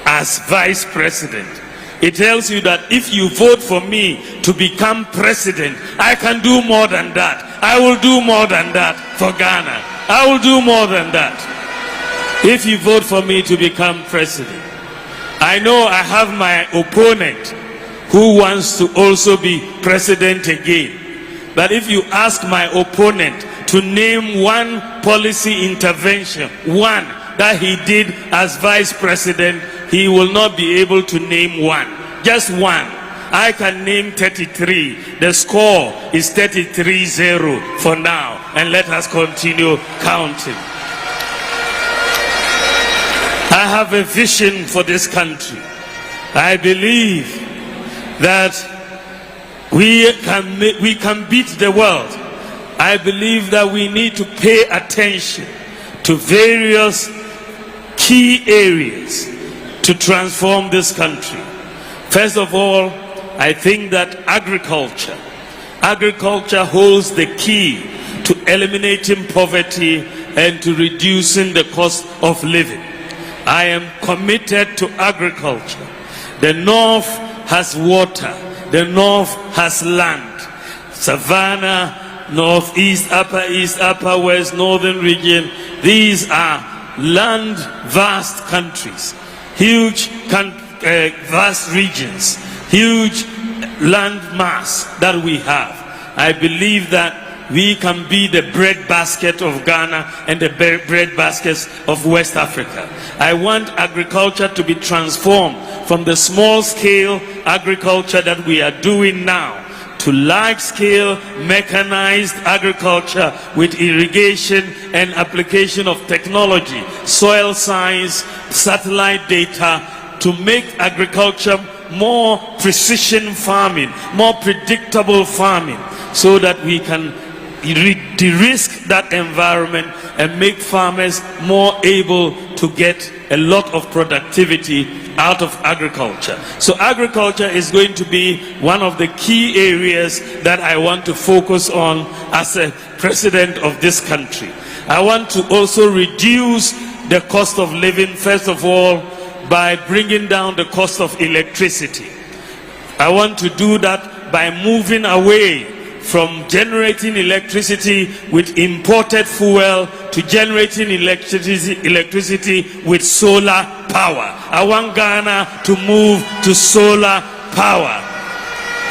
as Vice President, it tells you that if you vote for me to become President, I can do more than that. I will do more than that for Ghana. I will do more than that. If you vote for me to become President, I know I have my opponent who wants to also be President again. But if you ask my opponent to name one policy intervention, one that he did as Vice President, he will not be able to name one. Just one. I can name 33. The score is 33-0 for now. And let us continue counting. I have a vision for this country. I believe that we can beat the world. I believe that we need to pay attention to various key areas to transform this country. First of all, I think that agriculture holds the key to eliminating poverty and to reducing the cost of living. I am committed to agriculture. The North has water, the north has land. Savannah, northeast, upper west, northern region, these are land vast countries, huge vast regions, huge land mass that we have. I believe that we can be the bread basket of Ghana and the bread baskets of West Africa. I want agriculture to be transformed from the small scale agriculture that we are doing now to large scale mechanized agriculture with irrigation and application of technology, soil science, satellite data, to make agriculture more precision farming, more predictable farming, so that we can de-risk that environment and make farmers more able to get a lot of productivity out of agriculture. So agriculture is going to be one of the key areas that I want to focus on as a president of this country. I want to also reduce the cost of living, first of all, by bringing down the cost of electricity. I want to do that by moving away from generating electricity with imported fuel to generating electricity with solar power. I want Ghana to move to solar power.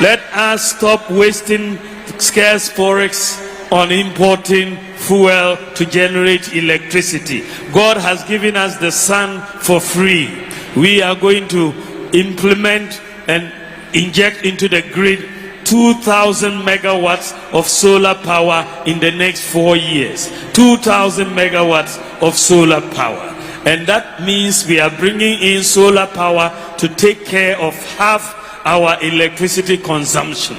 Let us stop wasting scarce forex on importing fuel to generate electricity. God has given us the sun for free. We are going to implement and inject into the grid 2,000 megawatts of solar power in the next 4 years. 2,000 megawatts of solar power. And that means we are bringing in solar power to take care of half our electricity consumption.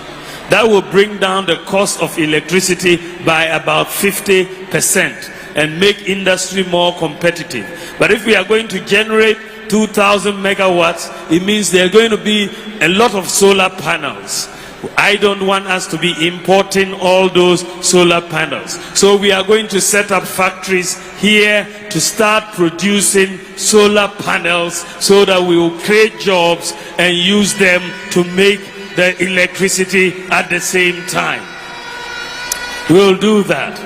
That will bring down the cost of electricity by about 50% and make industry more competitive. But if we are going to generate 2,000 megawatts, it means there are going to be a lot of solar panels. I don't want us to be importing all those solar panels. So we are going to set up factories here to start producing solar panels so that we will create jobs and use them to make the electricity at the same time. We'll do that.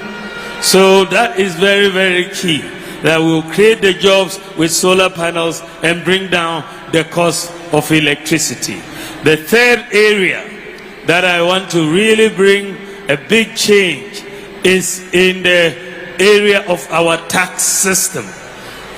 So that is very, very key, that we'll create the jobs with solar panels and bring down the cost of electricity. The third area that I want to really bring a big change is in the area of our tax system.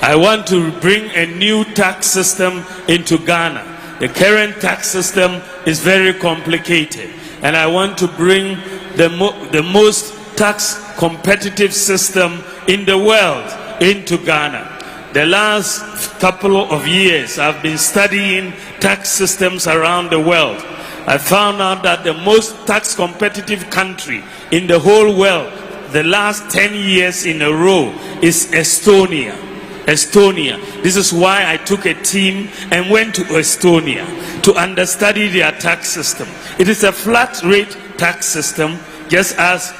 I want to bring a new tax system into Ghana. The current tax system is very complicated, and I want to bring the most tax competitive system in the world into Ghana. The last couple of years I've been studying tax systems around the world. I found out that the most tax competitive country in the whole world, the last 10 years in a row, is Estonia. Estonia. This is why I took a team and went to Estonia to understudy their tax system. It is a flat rate tax system, just as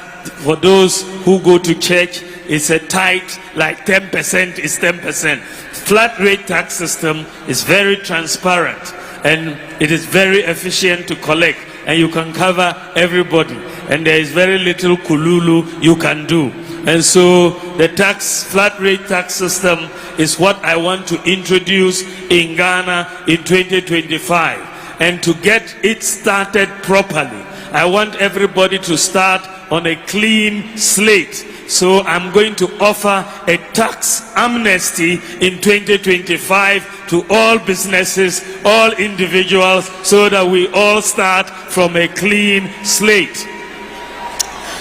for those who go to church, it's a tithe, like 10% is 10%. Flat rate tax system is very transparent, and it is very efficient to collect, and you can cover everybody, and there is very little kululu you can do. And so the flat rate tax system is what I want to introduce in Ghana in 2025. And to get it started properly, I want everybody to start on a clean slate. So I'm going to offer a tax amnesty in 2025 to all businesses, all individuals, so that we all start from a clean slate.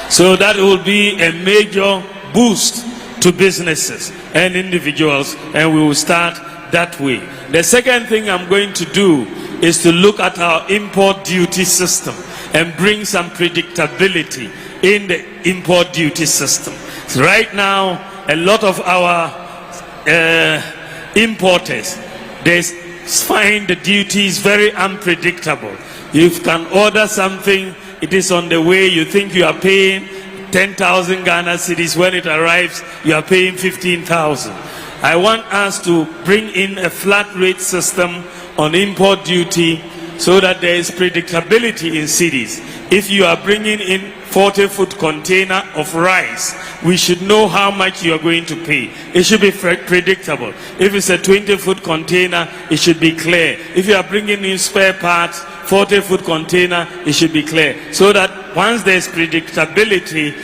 So that will be a major boost to businesses and individuals, and we will start that way. The second thing I'm going to do is to look at our import duty system and bring some predictability in the import duty system. So right now, a lot of our importers, they find the duties very unpredictable. You can order something, it is on the way, you think you are paying 10,000 Ghana cedis, when it arrives, you are paying 15,000. I want us to bring in a flat rate system on import duty so that there is predictability in cities. If you are bringing in 40-foot container of rice, we should know how much you are going to pay. It should be predictable. If it's a 20-foot container, it should be clear. If you are bringing in spare parts, 40-foot container, it should be clear. So that once there's predictability,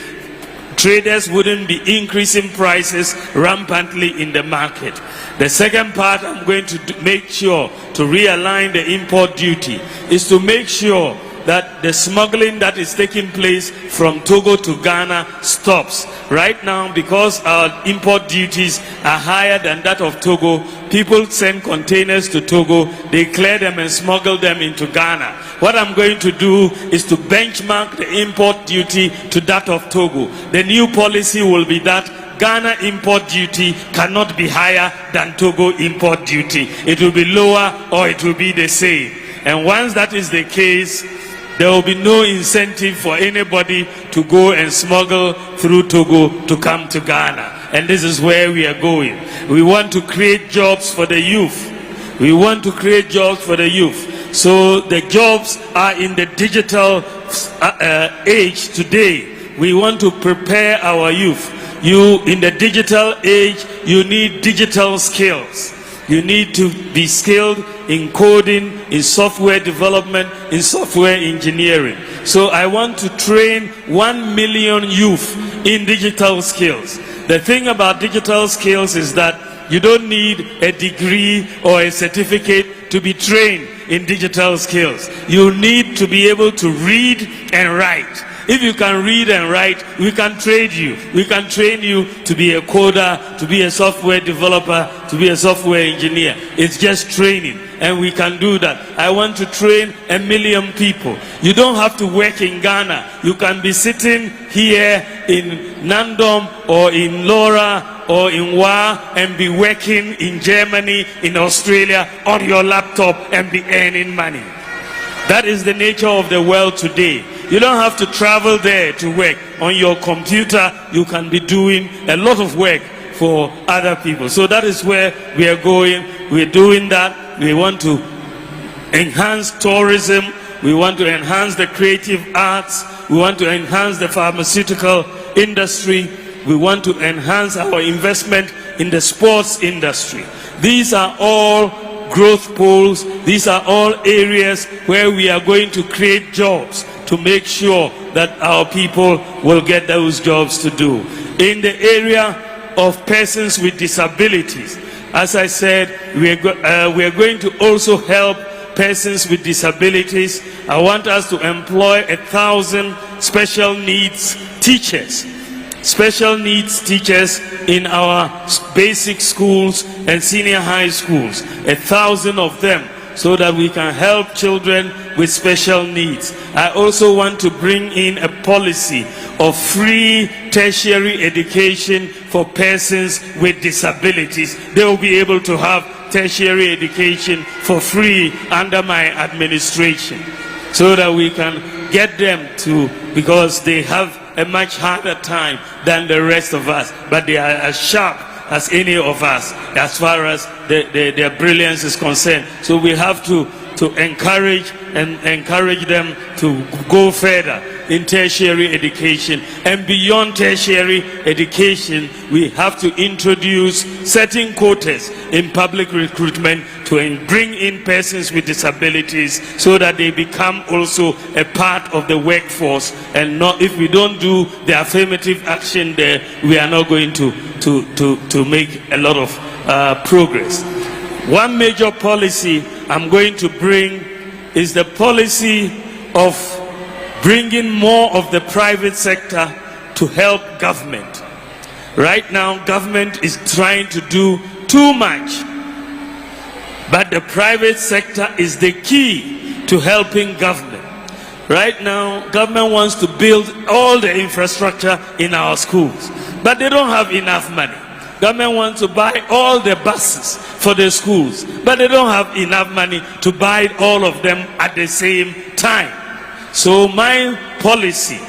traders wouldn't be increasing prices rampantly in the market. The second part I'm going to make sure to realign the import duty is to make sure that the smuggling that is taking place from Togo to Ghana stops. Right now, because our import duties are higher than that of Togo, people send containers to Togo, they clear them and smuggle them into Ghana. What I'm going to do is to benchmark the import duty to that of Togo. The new policy will be that Ghana import duty cannot be higher than Togo import duty. It will be lower or it will be the same. And once that is the case, there will be no incentive for anybody to go and smuggle through Togo to come to Ghana. And this is where we are going. We want to create jobs for the youth. We want to create jobs for the youth. So the jobs are in the digital age today. We want to prepare our youth. You, in the digital age, you need digital skills. You need to be skilled in coding, in software development, in software engineering. So I want to train 1 million youth in digital skills. The thing about digital skills is that you don't need a degree or a certificate to be trained in digital skills. You need to be able to read and write. If you can read and write, we can train you. We can train you to be a coder, to be a software developer, to be a software engineer. It's just training, and we can do that. I want to train 1 million people. You don't have to work in Ghana. You can be sitting here in Nandom or in Laura or in Wa and be working in Germany, in Australia, on your laptop and be earning money. That is the nature of the world today. You don't have to travel there to work. On your computer, you can be doing a lot of work for other people. So that is where we are going. We're doing that. We want to enhance tourism. We want to enhance the creative arts. We want to enhance the pharmaceutical industry. We want to enhance our investment in the sports industry. These are all growth poles. These are all areas where we are going to create jobs to make sure that our people will get those jobs to do. In the area of persons with disabilities, as I said, we are going to also help persons with disabilities. I want us to employ 1,000 special needs teachers. Special needs teachers in our basic schools and senior high schools, 1,000 of them, so that we can help children with special needs. I also want to bring in a policy of free tertiary education for persons with disabilities. They will be able to have tertiary education for free under my administration, so that we can get them to, because they have a much harder time than the rest of us, but they are as sharp as any of us as far as their brilliance is concerned. So we have to encourage them to go further in tertiary education. And beyond tertiary education, we have to introduce certain quotas in public recruitment to bring in persons with disabilities, so that they become also a part of the workforce. And not, if we don't do the affirmative action there, we are not going to make a lot of progress. One major policy I'm going to bring is the policy of bringing more of the private sector to help government. Right now, government is trying to do too much, but the private sector is the key to helping government. Right now, government wants to build all the infrastructure in our schools, but they don't have enough money. Government wants to buy all the buses for the schools, but they don't have enough money to buy all of them at the same time. So my policy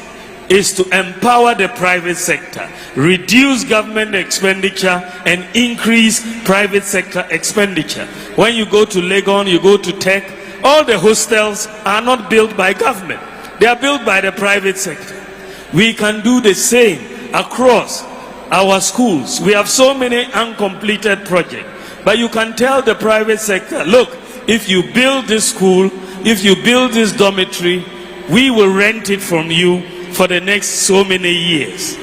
is to empower the private sector, reduce government expenditure and increase private sector expenditure. When you go to Legon, you go to Tech, all the hostels are not built by government. They are built by the private sector. We can do the same across our schools. We have so many uncompleted projects. But you can tell the private sector, look, if you build this school, if you build this dormitory, we will rent it from you for the next so many years.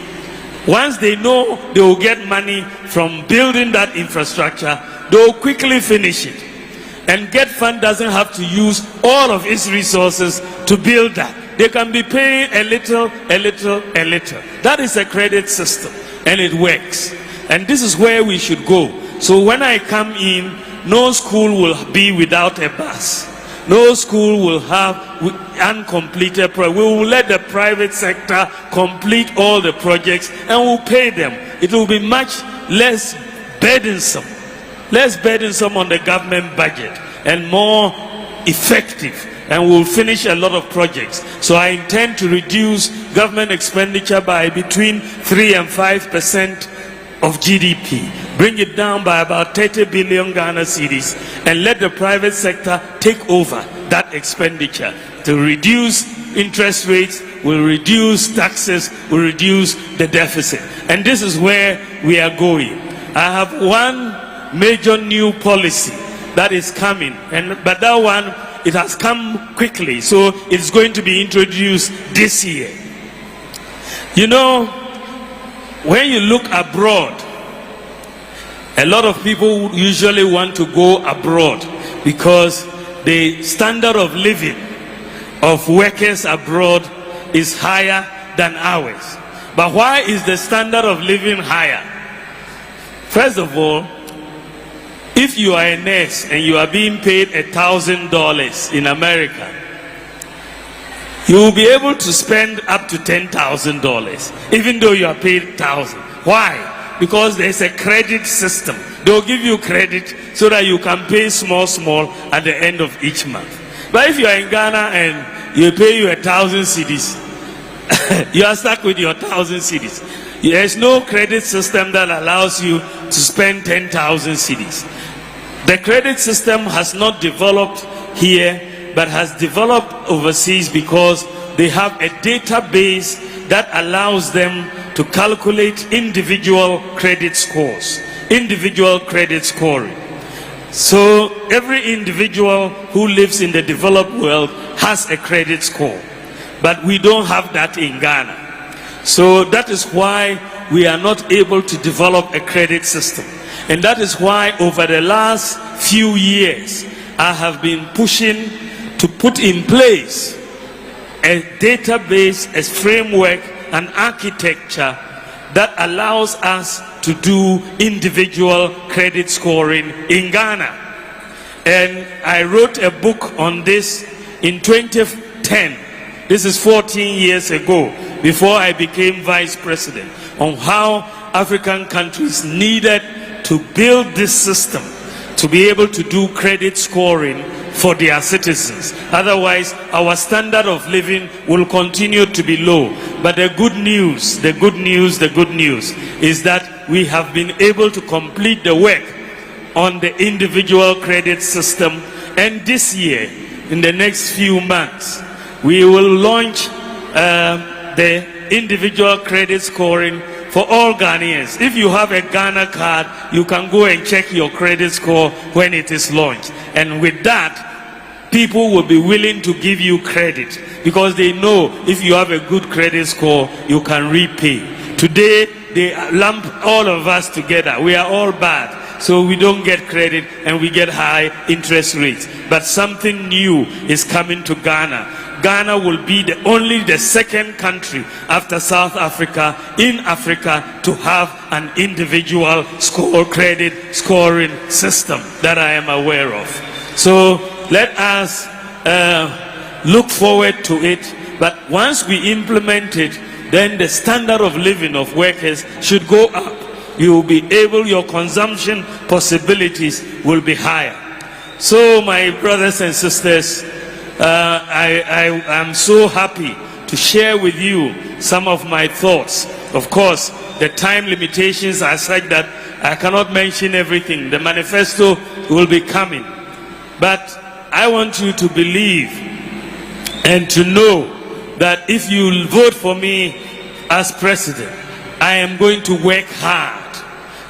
Once they know they will get money from building that infrastructure, they will quickly finish it. And Get Fund doesn't have to use all of its resources to build that. They can be paying a little, a little, a little. That is a credit system, and it works. And this is where we should go. So when I come in, no school will be without a bus. No school will have uncompleted projects. We will let the private sector complete all the projects and we'll pay them. It will be much less burdensome on the government budget and more effective, and we'll finish a lot of projects. So I intend to reduce government expenditure by between 3 and 5% of GDP, bring it down by about 30 billion Ghana cedis, and let the private sector take over that expenditure to reduce interest rates, will reduce taxes, will reduce the deficit. And this is where we are going. I have one major new policy that is coming, but that one, it has come quickly, so it's going to be introduced this year. You know, when you look abroad, a lot of people usually want to go abroad because the standard of living of workers abroad is higher than ours. But why is the standard of living higher? First of all, if you are a nurse and you are being paid $1,000 in America, you will be able to spend up to $10,000, even though you are paid $1,000. Why? Because there's a credit system. They'll give you credit so that you can pay small at the end of each month. But if you are in Ghana and you pay you 1,000 cedis, you are stuck with your 1,000 cedis. There's no credit system that allows you to spend 10,000 cedis. The credit system has not developed here, but has developed overseas because they have a database that allows them to calculate individual credit scores, individual credit scoring. So every individual who lives in the developed world has a credit score, but we don't have that in Ghana. So that is why we are not able to develop a credit system. And that is why over the last few years, I have been pushing to put in place a database, a framework, an architecture that allows us to do individual credit scoring in Ghana. And I wrote a book on this in 2010. This is 14 years ago, before I became vice president, on how African countries needed to build this system to be able to do credit scoring for their citizens. Otherwise, our standard of living will continue to be low. But the good news is that we have been able to complete the work on the individual credit system. And this year, in the next few months, we will launch the individual credit scoring for all Ghanaians. If you have a Ghana card, you can go and check your credit score when it is launched. And with that, people will be willing to give you credit because they know if you have a good credit score, you can repay. Today, they lump all of us together. We are all bad, so we don't get credit and we get high interest rates. But something new is coming to Ghana. Ghana will be only the second country after South Africa in Africa to have an individual credit scoring system that I am aware of. So let us look forward to it. But once we implement it, then the standard of living of workers should go up. You will be able, your consumption possibilities will be higher. So my brothers and sisters, I am so happy to share with you some of my thoughts. Of course, the time limitations are such that I cannot mention everything. The manifesto will be coming. But I want you to believe and to know that if you vote for me as president, I am going to work hard.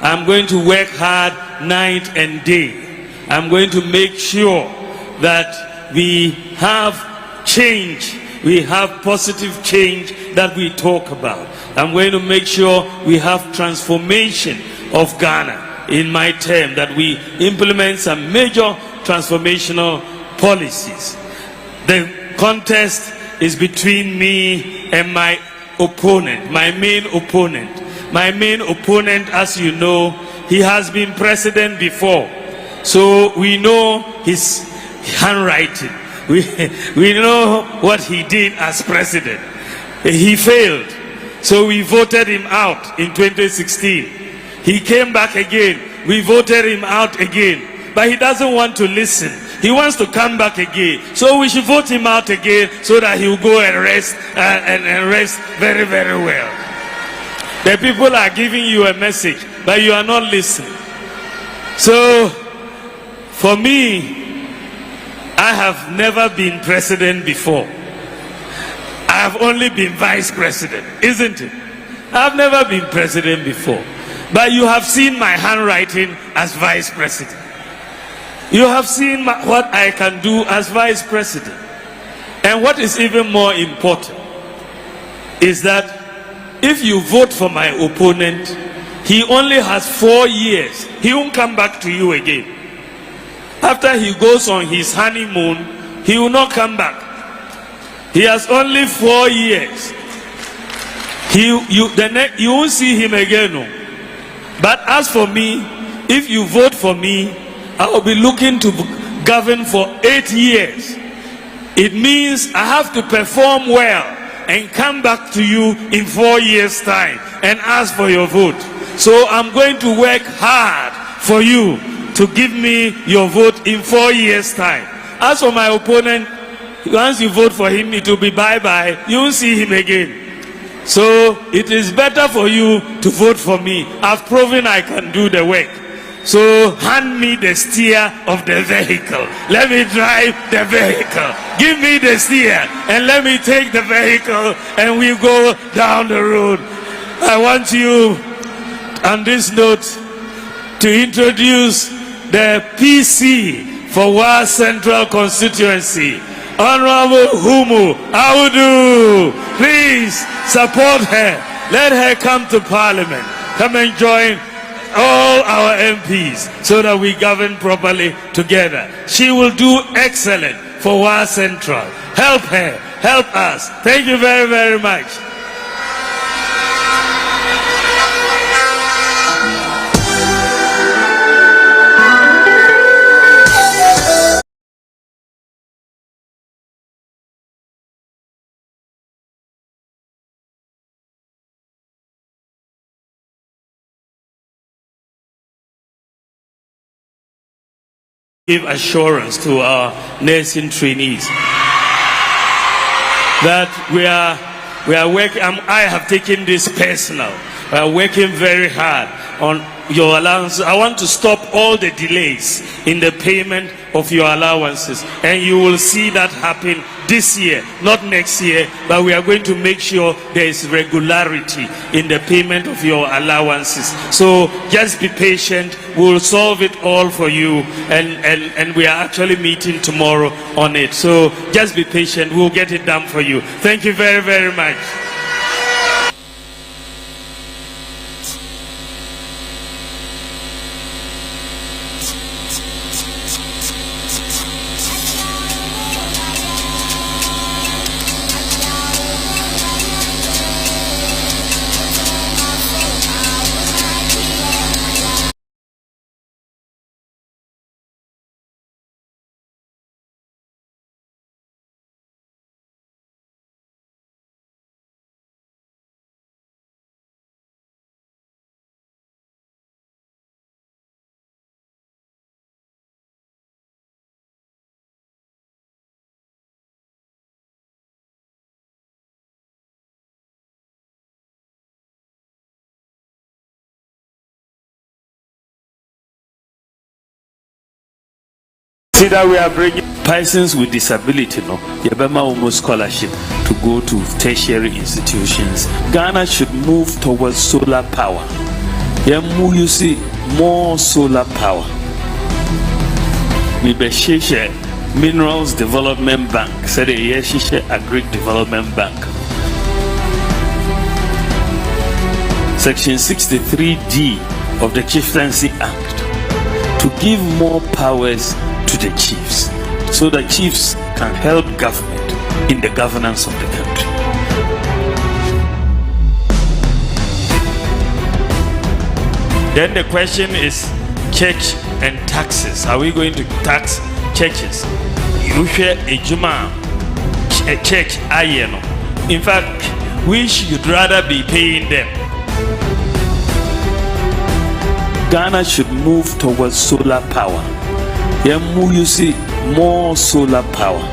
I'm going to work hard night and day. I'm going to make sure that we have change. We have positive change that we talk about. I'm going to make sure we have transformation of Ghana in my term, that we implement some major transformational policies. The contest is between me and my opponent, my main opponent. My main opponent, as you know, he has been president before. So we know his handwriting. We know what he did as president. He failed. So we voted him out in 2016. He came back again. We voted him out again. But he doesn't want to listen. He wants to come back again. So we should vote him out again so that he will go and rest and rest very, very well. The people are giving you a message, but you are not listening. So, for me, I have never been president before. I have only been vice president, isn't it? I have never been president before. But you have seen my handwriting as vice president. You have seen what I can do as vice president. And what is even more important is that if you vote for my opponent, he only has 4 years. He won't come back to you again. After he goes on his honeymoon, he will not come back. He has only 4 years. You won't see him again. No. But as for me, if you vote for me, I will be looking to govern for 8 years. It means I have to perform well and come back to you in 4 years' time and ask for your vote. So I'm going to work hard for you to give me your vote in 4 years' time. As for my opponent, once you vote for him, it will be bye-bye. You won't see him again. So it is better for you to vote for me. I've proven I can do the work. So hand me the steer of the vehicle. Let me drive the vehicle. Give me the steer and let me take the vehicle and we go down the road. I want you on this note to introduce the PC for Wa Central Constituency, Honorable Humu Audu. Please support her. Let her come to Parliament. Come and join all our MPs so that we govern properly together. She will do excellent for Wa Central. Help her, help us. Thank you very, very much. Give assurance to our nursing trainees that we are working. I have taken this personal. We are working very hard on your allowances. I want to stop all the delays in the payment of your allowances, and you will see that happen this year, not next year, but we are going to make sure there is regularity in the payment of your allowances. So just be patient. We'll solve it all for you, and we are actually meeting tomorrow on it. So just be patient. We'll get it done for you. Thank you very, very much. See that we are bringing persons with disability, no? Yebema almost scholarship to go to tertiary institutions. Ghana should move towards solar power. Yemu, you see, more solar power. We be Minerals Development Bank, said a Yeshisha Agri Development Bank. Section 63D of the Chieftaincy Act to give more powers to the chiefs so that chiefs can help government in the governance of the country. Then the question is church and taxes. Are we going to tax churches? You share a juma, a church, ayeno. In fact, we should rather be paying them. Ghana should move towards solar power. Yemu, you see, more solar power.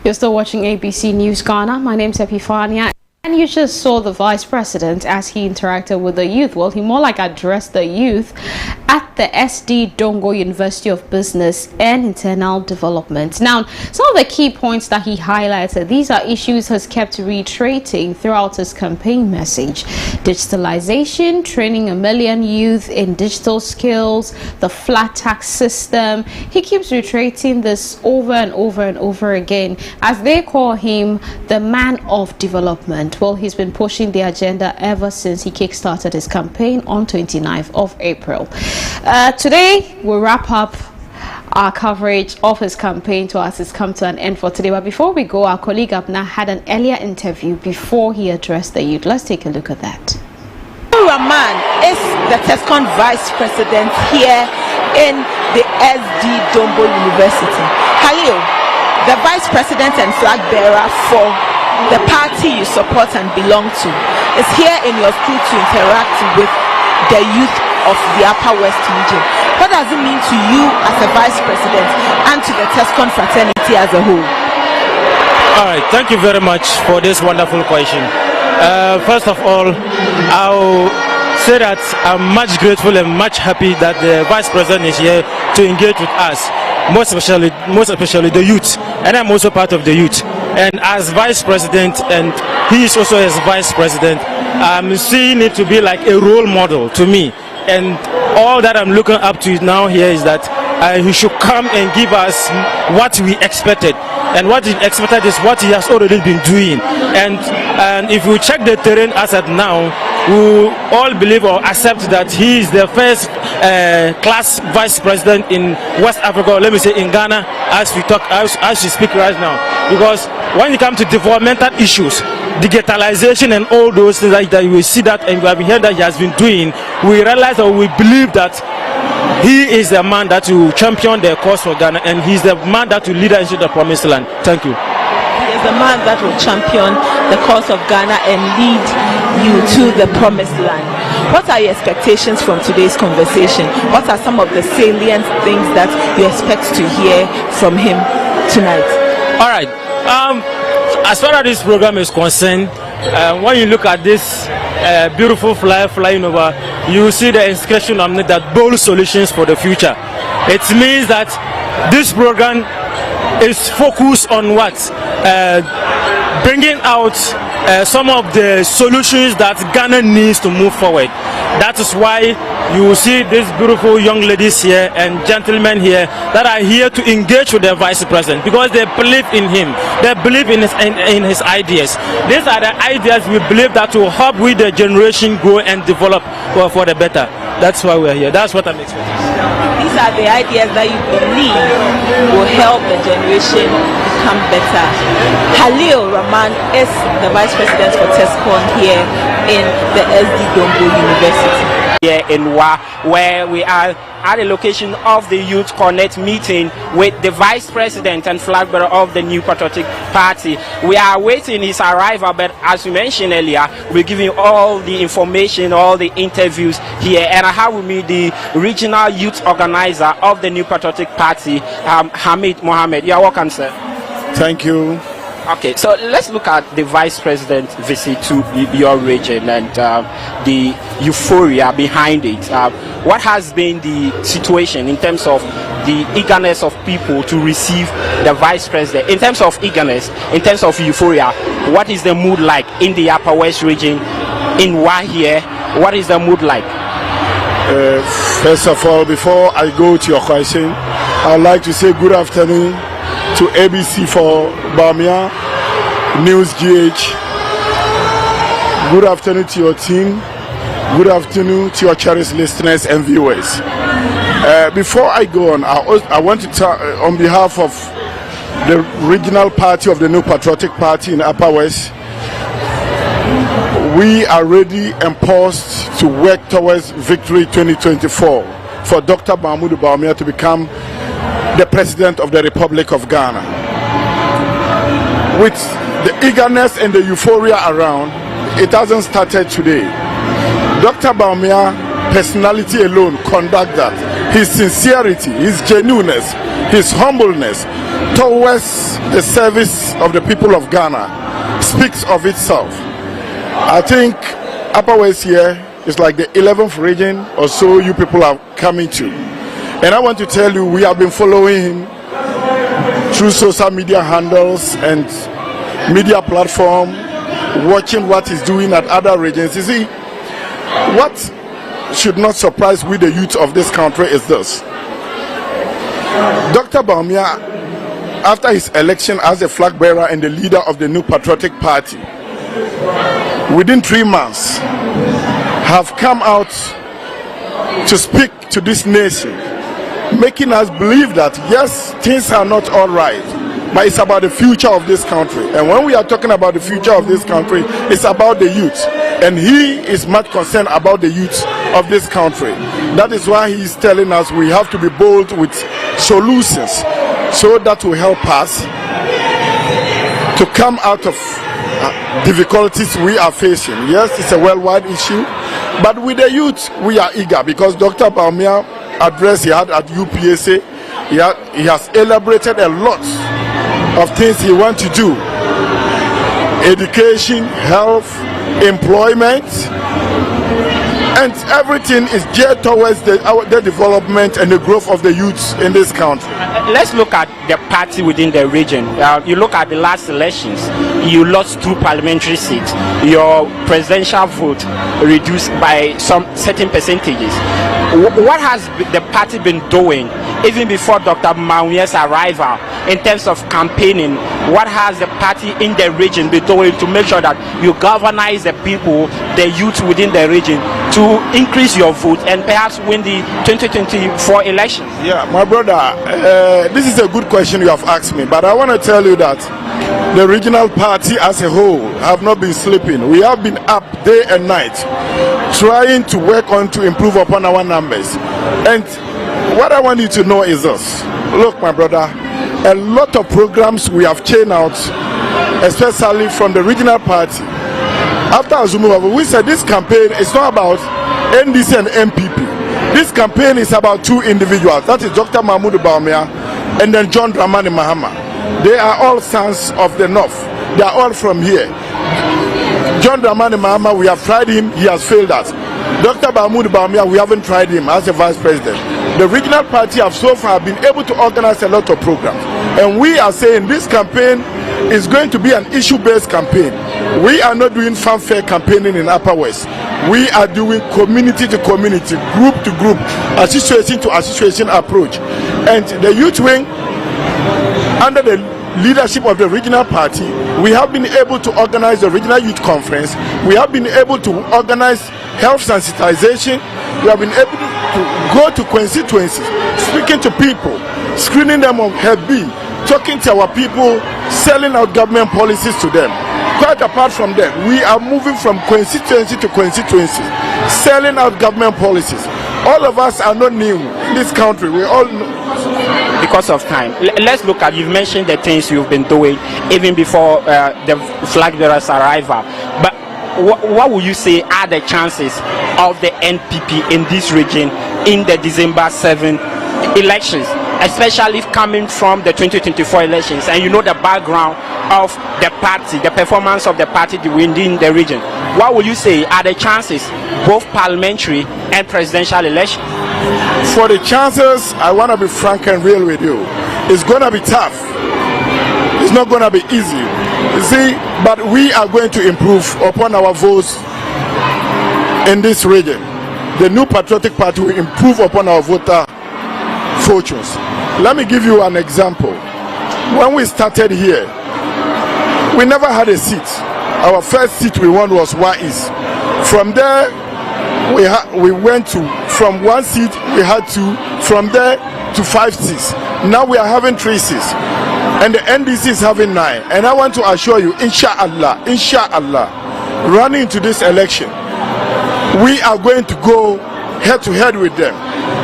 You're still watching ABC News Ghana. My name's Epifania. And you just saw the Vice President as he interacted with the youth. Well, he more like addressed the youth at the SD Dongo University of Business and Internal Development. Now, some of the key points that he highlighted, these are issues has kept reiterating throughout his campaign message. Digitalization, training 1 million youth in digital skills, the flat tax system. He keeps reiterating this over and over and over again as they call him the man of development. Well, he's been pushing the agenda ever since he kickstarted his campaign on 29th of April. Today, we'll wrap up our coverage of his campaign to us has come to an end for today. But before we go, our colleague Abna had an earlier interview before he addressed the youth. Let's take a look at that. Rahman is the TESCON Vice President here in the SD Dombo University. Halil, the Vice President and Flag Bearer for the party you support and belong to, is here in your school to interact with the youth of the Upper West region. What does it mean to you as a Vice President and to the TESCON fraternity as a whole? All right, thank you very much for this wonderful question. First of all, I'll say that I'm much grateful and much happy that the Vice President is here to engage with us, most especially the youth, and I'm also part of the youth. And as Vice President, and he is also as Vice President, I'm seeing it to be like a role model to me. And all that I'm looking up to now here is that he should come and give us what we expected. And what he expected is what he has already been doing. And if we check the terrain as at now, we all believe or accept that he is the first class Vice President in West Africa, or let me say in Ghana, as we talk, as we speak right now. Because when it comes to developmental issues, digitalization and all those things like that, we see that and we have heard that he has been doing, we realize or we believe that he is the man that will champion the cause for Ghana, and he's the man that will lead us into the promised land. Thank you. He is the man that will champion the cause of Ghana and lead you to the promised land. What are your expectations from today's conversation? What are some of the salient things that you expect to hear from him tonight? All right. As far as this program is concerned, when you look at this beautiful flag flying over, you see the inscription on it that bold solutions for the future. It means that this program is focused on what? Bringing out some of the solutions that Ghana needs to move forward. That is why you will see these beautiful young ladies here and gentlemen here that are here to engage with the vice president because they believe in him. They believe in his ideas. These are the ideas we believe that will help with the generation grow and develop for the better. That's why we're here. That's what I'm expecting. These are the ideas that you believe will help the generation become better. Halil Rahman is the vice president for TESCON here in the SD Dombo University. Here in Wa, where we are at the location of the Youth Connect meeting with the Vice President and flag bearer of the New Patriotic Party. We are waiting his arrival, but as we mentioned earlier, we're giving you all the information, all the interviews here, and I have with me the regional youth organizer of the New Patriotic Party, Hamid Mohammed. You are welcome, sir. Thank you. Okay, so let's look at the Vice President visit to your region and the euphoria behind it. What has been the situation in terms of the eagerness of people to receive the Vice President? In terms of eagerness, in terms of euphoria, what is the mood like in the Upper West region, in Wa here? What is the mood like? First of all, before I go to your question, I'd like to say good afternoon to ABC for Bawumia, News GH. Good afternoon to your team. Good afternoon to your cherished listeners and viewers. Before I go on, I want to tell on behalf of the regional party of the New Patriotic Party in Upper West, we are ready and poised to work towards victory 2024 for Dr. Bawumia to become the President of the Republic of Ghana. With the eagerness and the euphoria around, it hasn't started today. Dr. Bawumia personality alone conduct that. His sincerity, his genuineness, his humbleness towards the service of the people of Ghana speaks of itself. I think Upper West here is like the 11th region or so you people are coming to. And I want to tell you, we have been following him through social media handles and media platform, watching what he's doing at other regions. You see, what should not surprise we the youth of this country is this. Dr. Bawumia, after his election as a flag bearer and the leader of the New Patriotic Party, within 3 months, have come out to speak to this nation, making us believe that yes, things are not all right, but it's about the future of this country. And when we are talking about the future of this country, it's about the youth, and he is much concerned about the youth of this country. That is why he is telling us we have to be bold with solutions, so that will help us to come out of difficulties we are facing. Yes, it's a worldwide issue, but with the youth we are eager, because Dr. Bawumia address he had at UPSA, he has elaborated a lot of things he wants to do: education, health, employment, and everything is geared towards the development and the growth of the youth in this country. Let's look at the party within the region. You look at the last elections, you lost 2 parliamentary seats. Your presidential vote reduced by some certain percentages. What has the party been doing even before Dr. Bawumia's arrival in terms of campaigning? What has the party in the region been doing to make sure that you galvanize the people, the youth within the region, to increase your vote and perhaps win the 2024 elections? Yeah, my brother, this is a good question you have asked me, but I want to tell you that the regional party as a whole have not been sleeping. We have been up day and night trying to work on to improve upon our numbers. And what I want you to know is this. Look, my brother, a lot of programs we have churned out, especially from the regional party. After Azumuwa, we said this campaign is not about NDC and MPP. This campaign is about 2 individuals. That is Dr. Bawumia and then John Dramani Mahama. They are all sons of the North. They are all from here. John Dramani Mahama, we have tried him, he has failed us. Dr. Bawumia, we haven't tried him as a vice president. The regional party have so far been able to organize a lot of programs. And we are saying this campaign It's going to be an issue-based campaign. We are not doing fanfare campaigning in Upper West. We are doing community to community, group to group, association to association approach. And the youth wing, under the leadership of the regional party, we have been able to organize the regional youth conference. We have been able to organize health sensitization. We have been able to go to constituencies, speaking to people, screening them on Hep B, talking to our people, selling out government policies to them. Quite apart from that, we are moving from constituency to constituency, selling out government policies. All of us are not new in this country. We all know. Because of time, let's look at, you've mentioned the things you've been doing even before the flag bearer's arrival. But what would you say are the chances of the NPP in this region in the December 7 elections, especially coming from the 2024 elections, and you know the background of the party, the performance of the party within the region? What would you say are the chances, both parliamentary and presidential elections? For the chances, I want to be frank and real with you. It's going to be tough. It's not going to be easy. You see, but we are going to improve upon our votes in this region. The New Patriotic Party will improve upon our voter fortunes. Let me give you an example. When we started here, we never had a seat. Our first seat we won was Wais. From there, we went to, from one seat we had two, from there to 5 seats. Now we are having 3 seats, and the NDC is having 9. And I want to assure you, inshallah, running into this election, we are going to go head to head with them.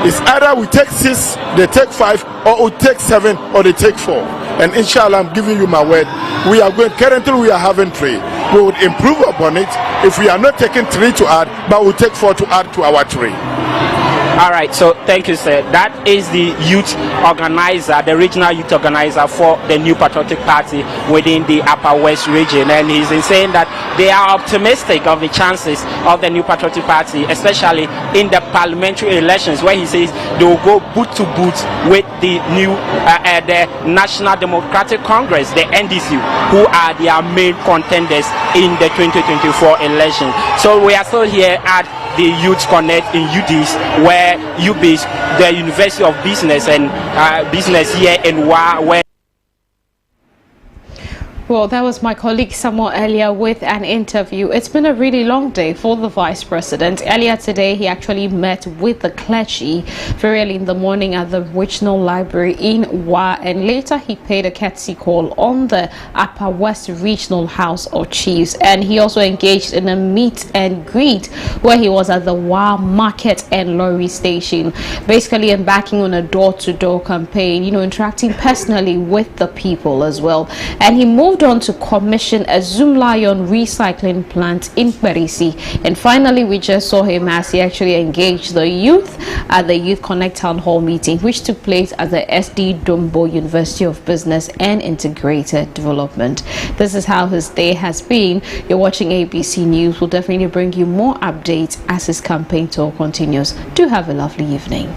It's either we take 6, they take 5, or we take 7, or they take 4. And inshallah, I'm giving you my word, we are going, currently we are having 3. We would improve upon it if we are not taking 3 to add, but we'll take 4 to add to our 3. All right, so thank you, sir. That is the youth organizer, the regional youth organizer for the New Patriotic Party within the Upper West region, and he's saying that they are optimistic of the chances of the New Patriotic Party, especially in the parliamentary elections, where he says they will go boot to boot with the new the National Democratic Congress, the NDC, who are their main contenders in the 2024 election. So we are still here at the Youth Connect in UDIS, where UBIS, the University of Business and Business here in where. Well, that was my colleague Samuel earlier with an interview. It's been a really long day for the Vice President. Earlier today, he actually met with the clergy very early in the morning at the Regional Library in Wa, and later he paid a courtesy call on the Upper West Regional House of Chiefs. And he also engaged in a meet and greet where he was at the Wa Market and Lorry Station, basically embarking on a door-to-door campaign, you know, interacting personally with the people as well. And he moved on to commission a Zoom Lion recycling plant in Parisi. And finally, we just saw him as he actually engaged the youth at the Youth Connect Town Hall meeting, which took place at the SD Dombo University of Business and Integrated Development. This is how his day has been. You're watching ABC News. We'll definitely bring you more updates as his campaign tour continues. Do have a lovely evening.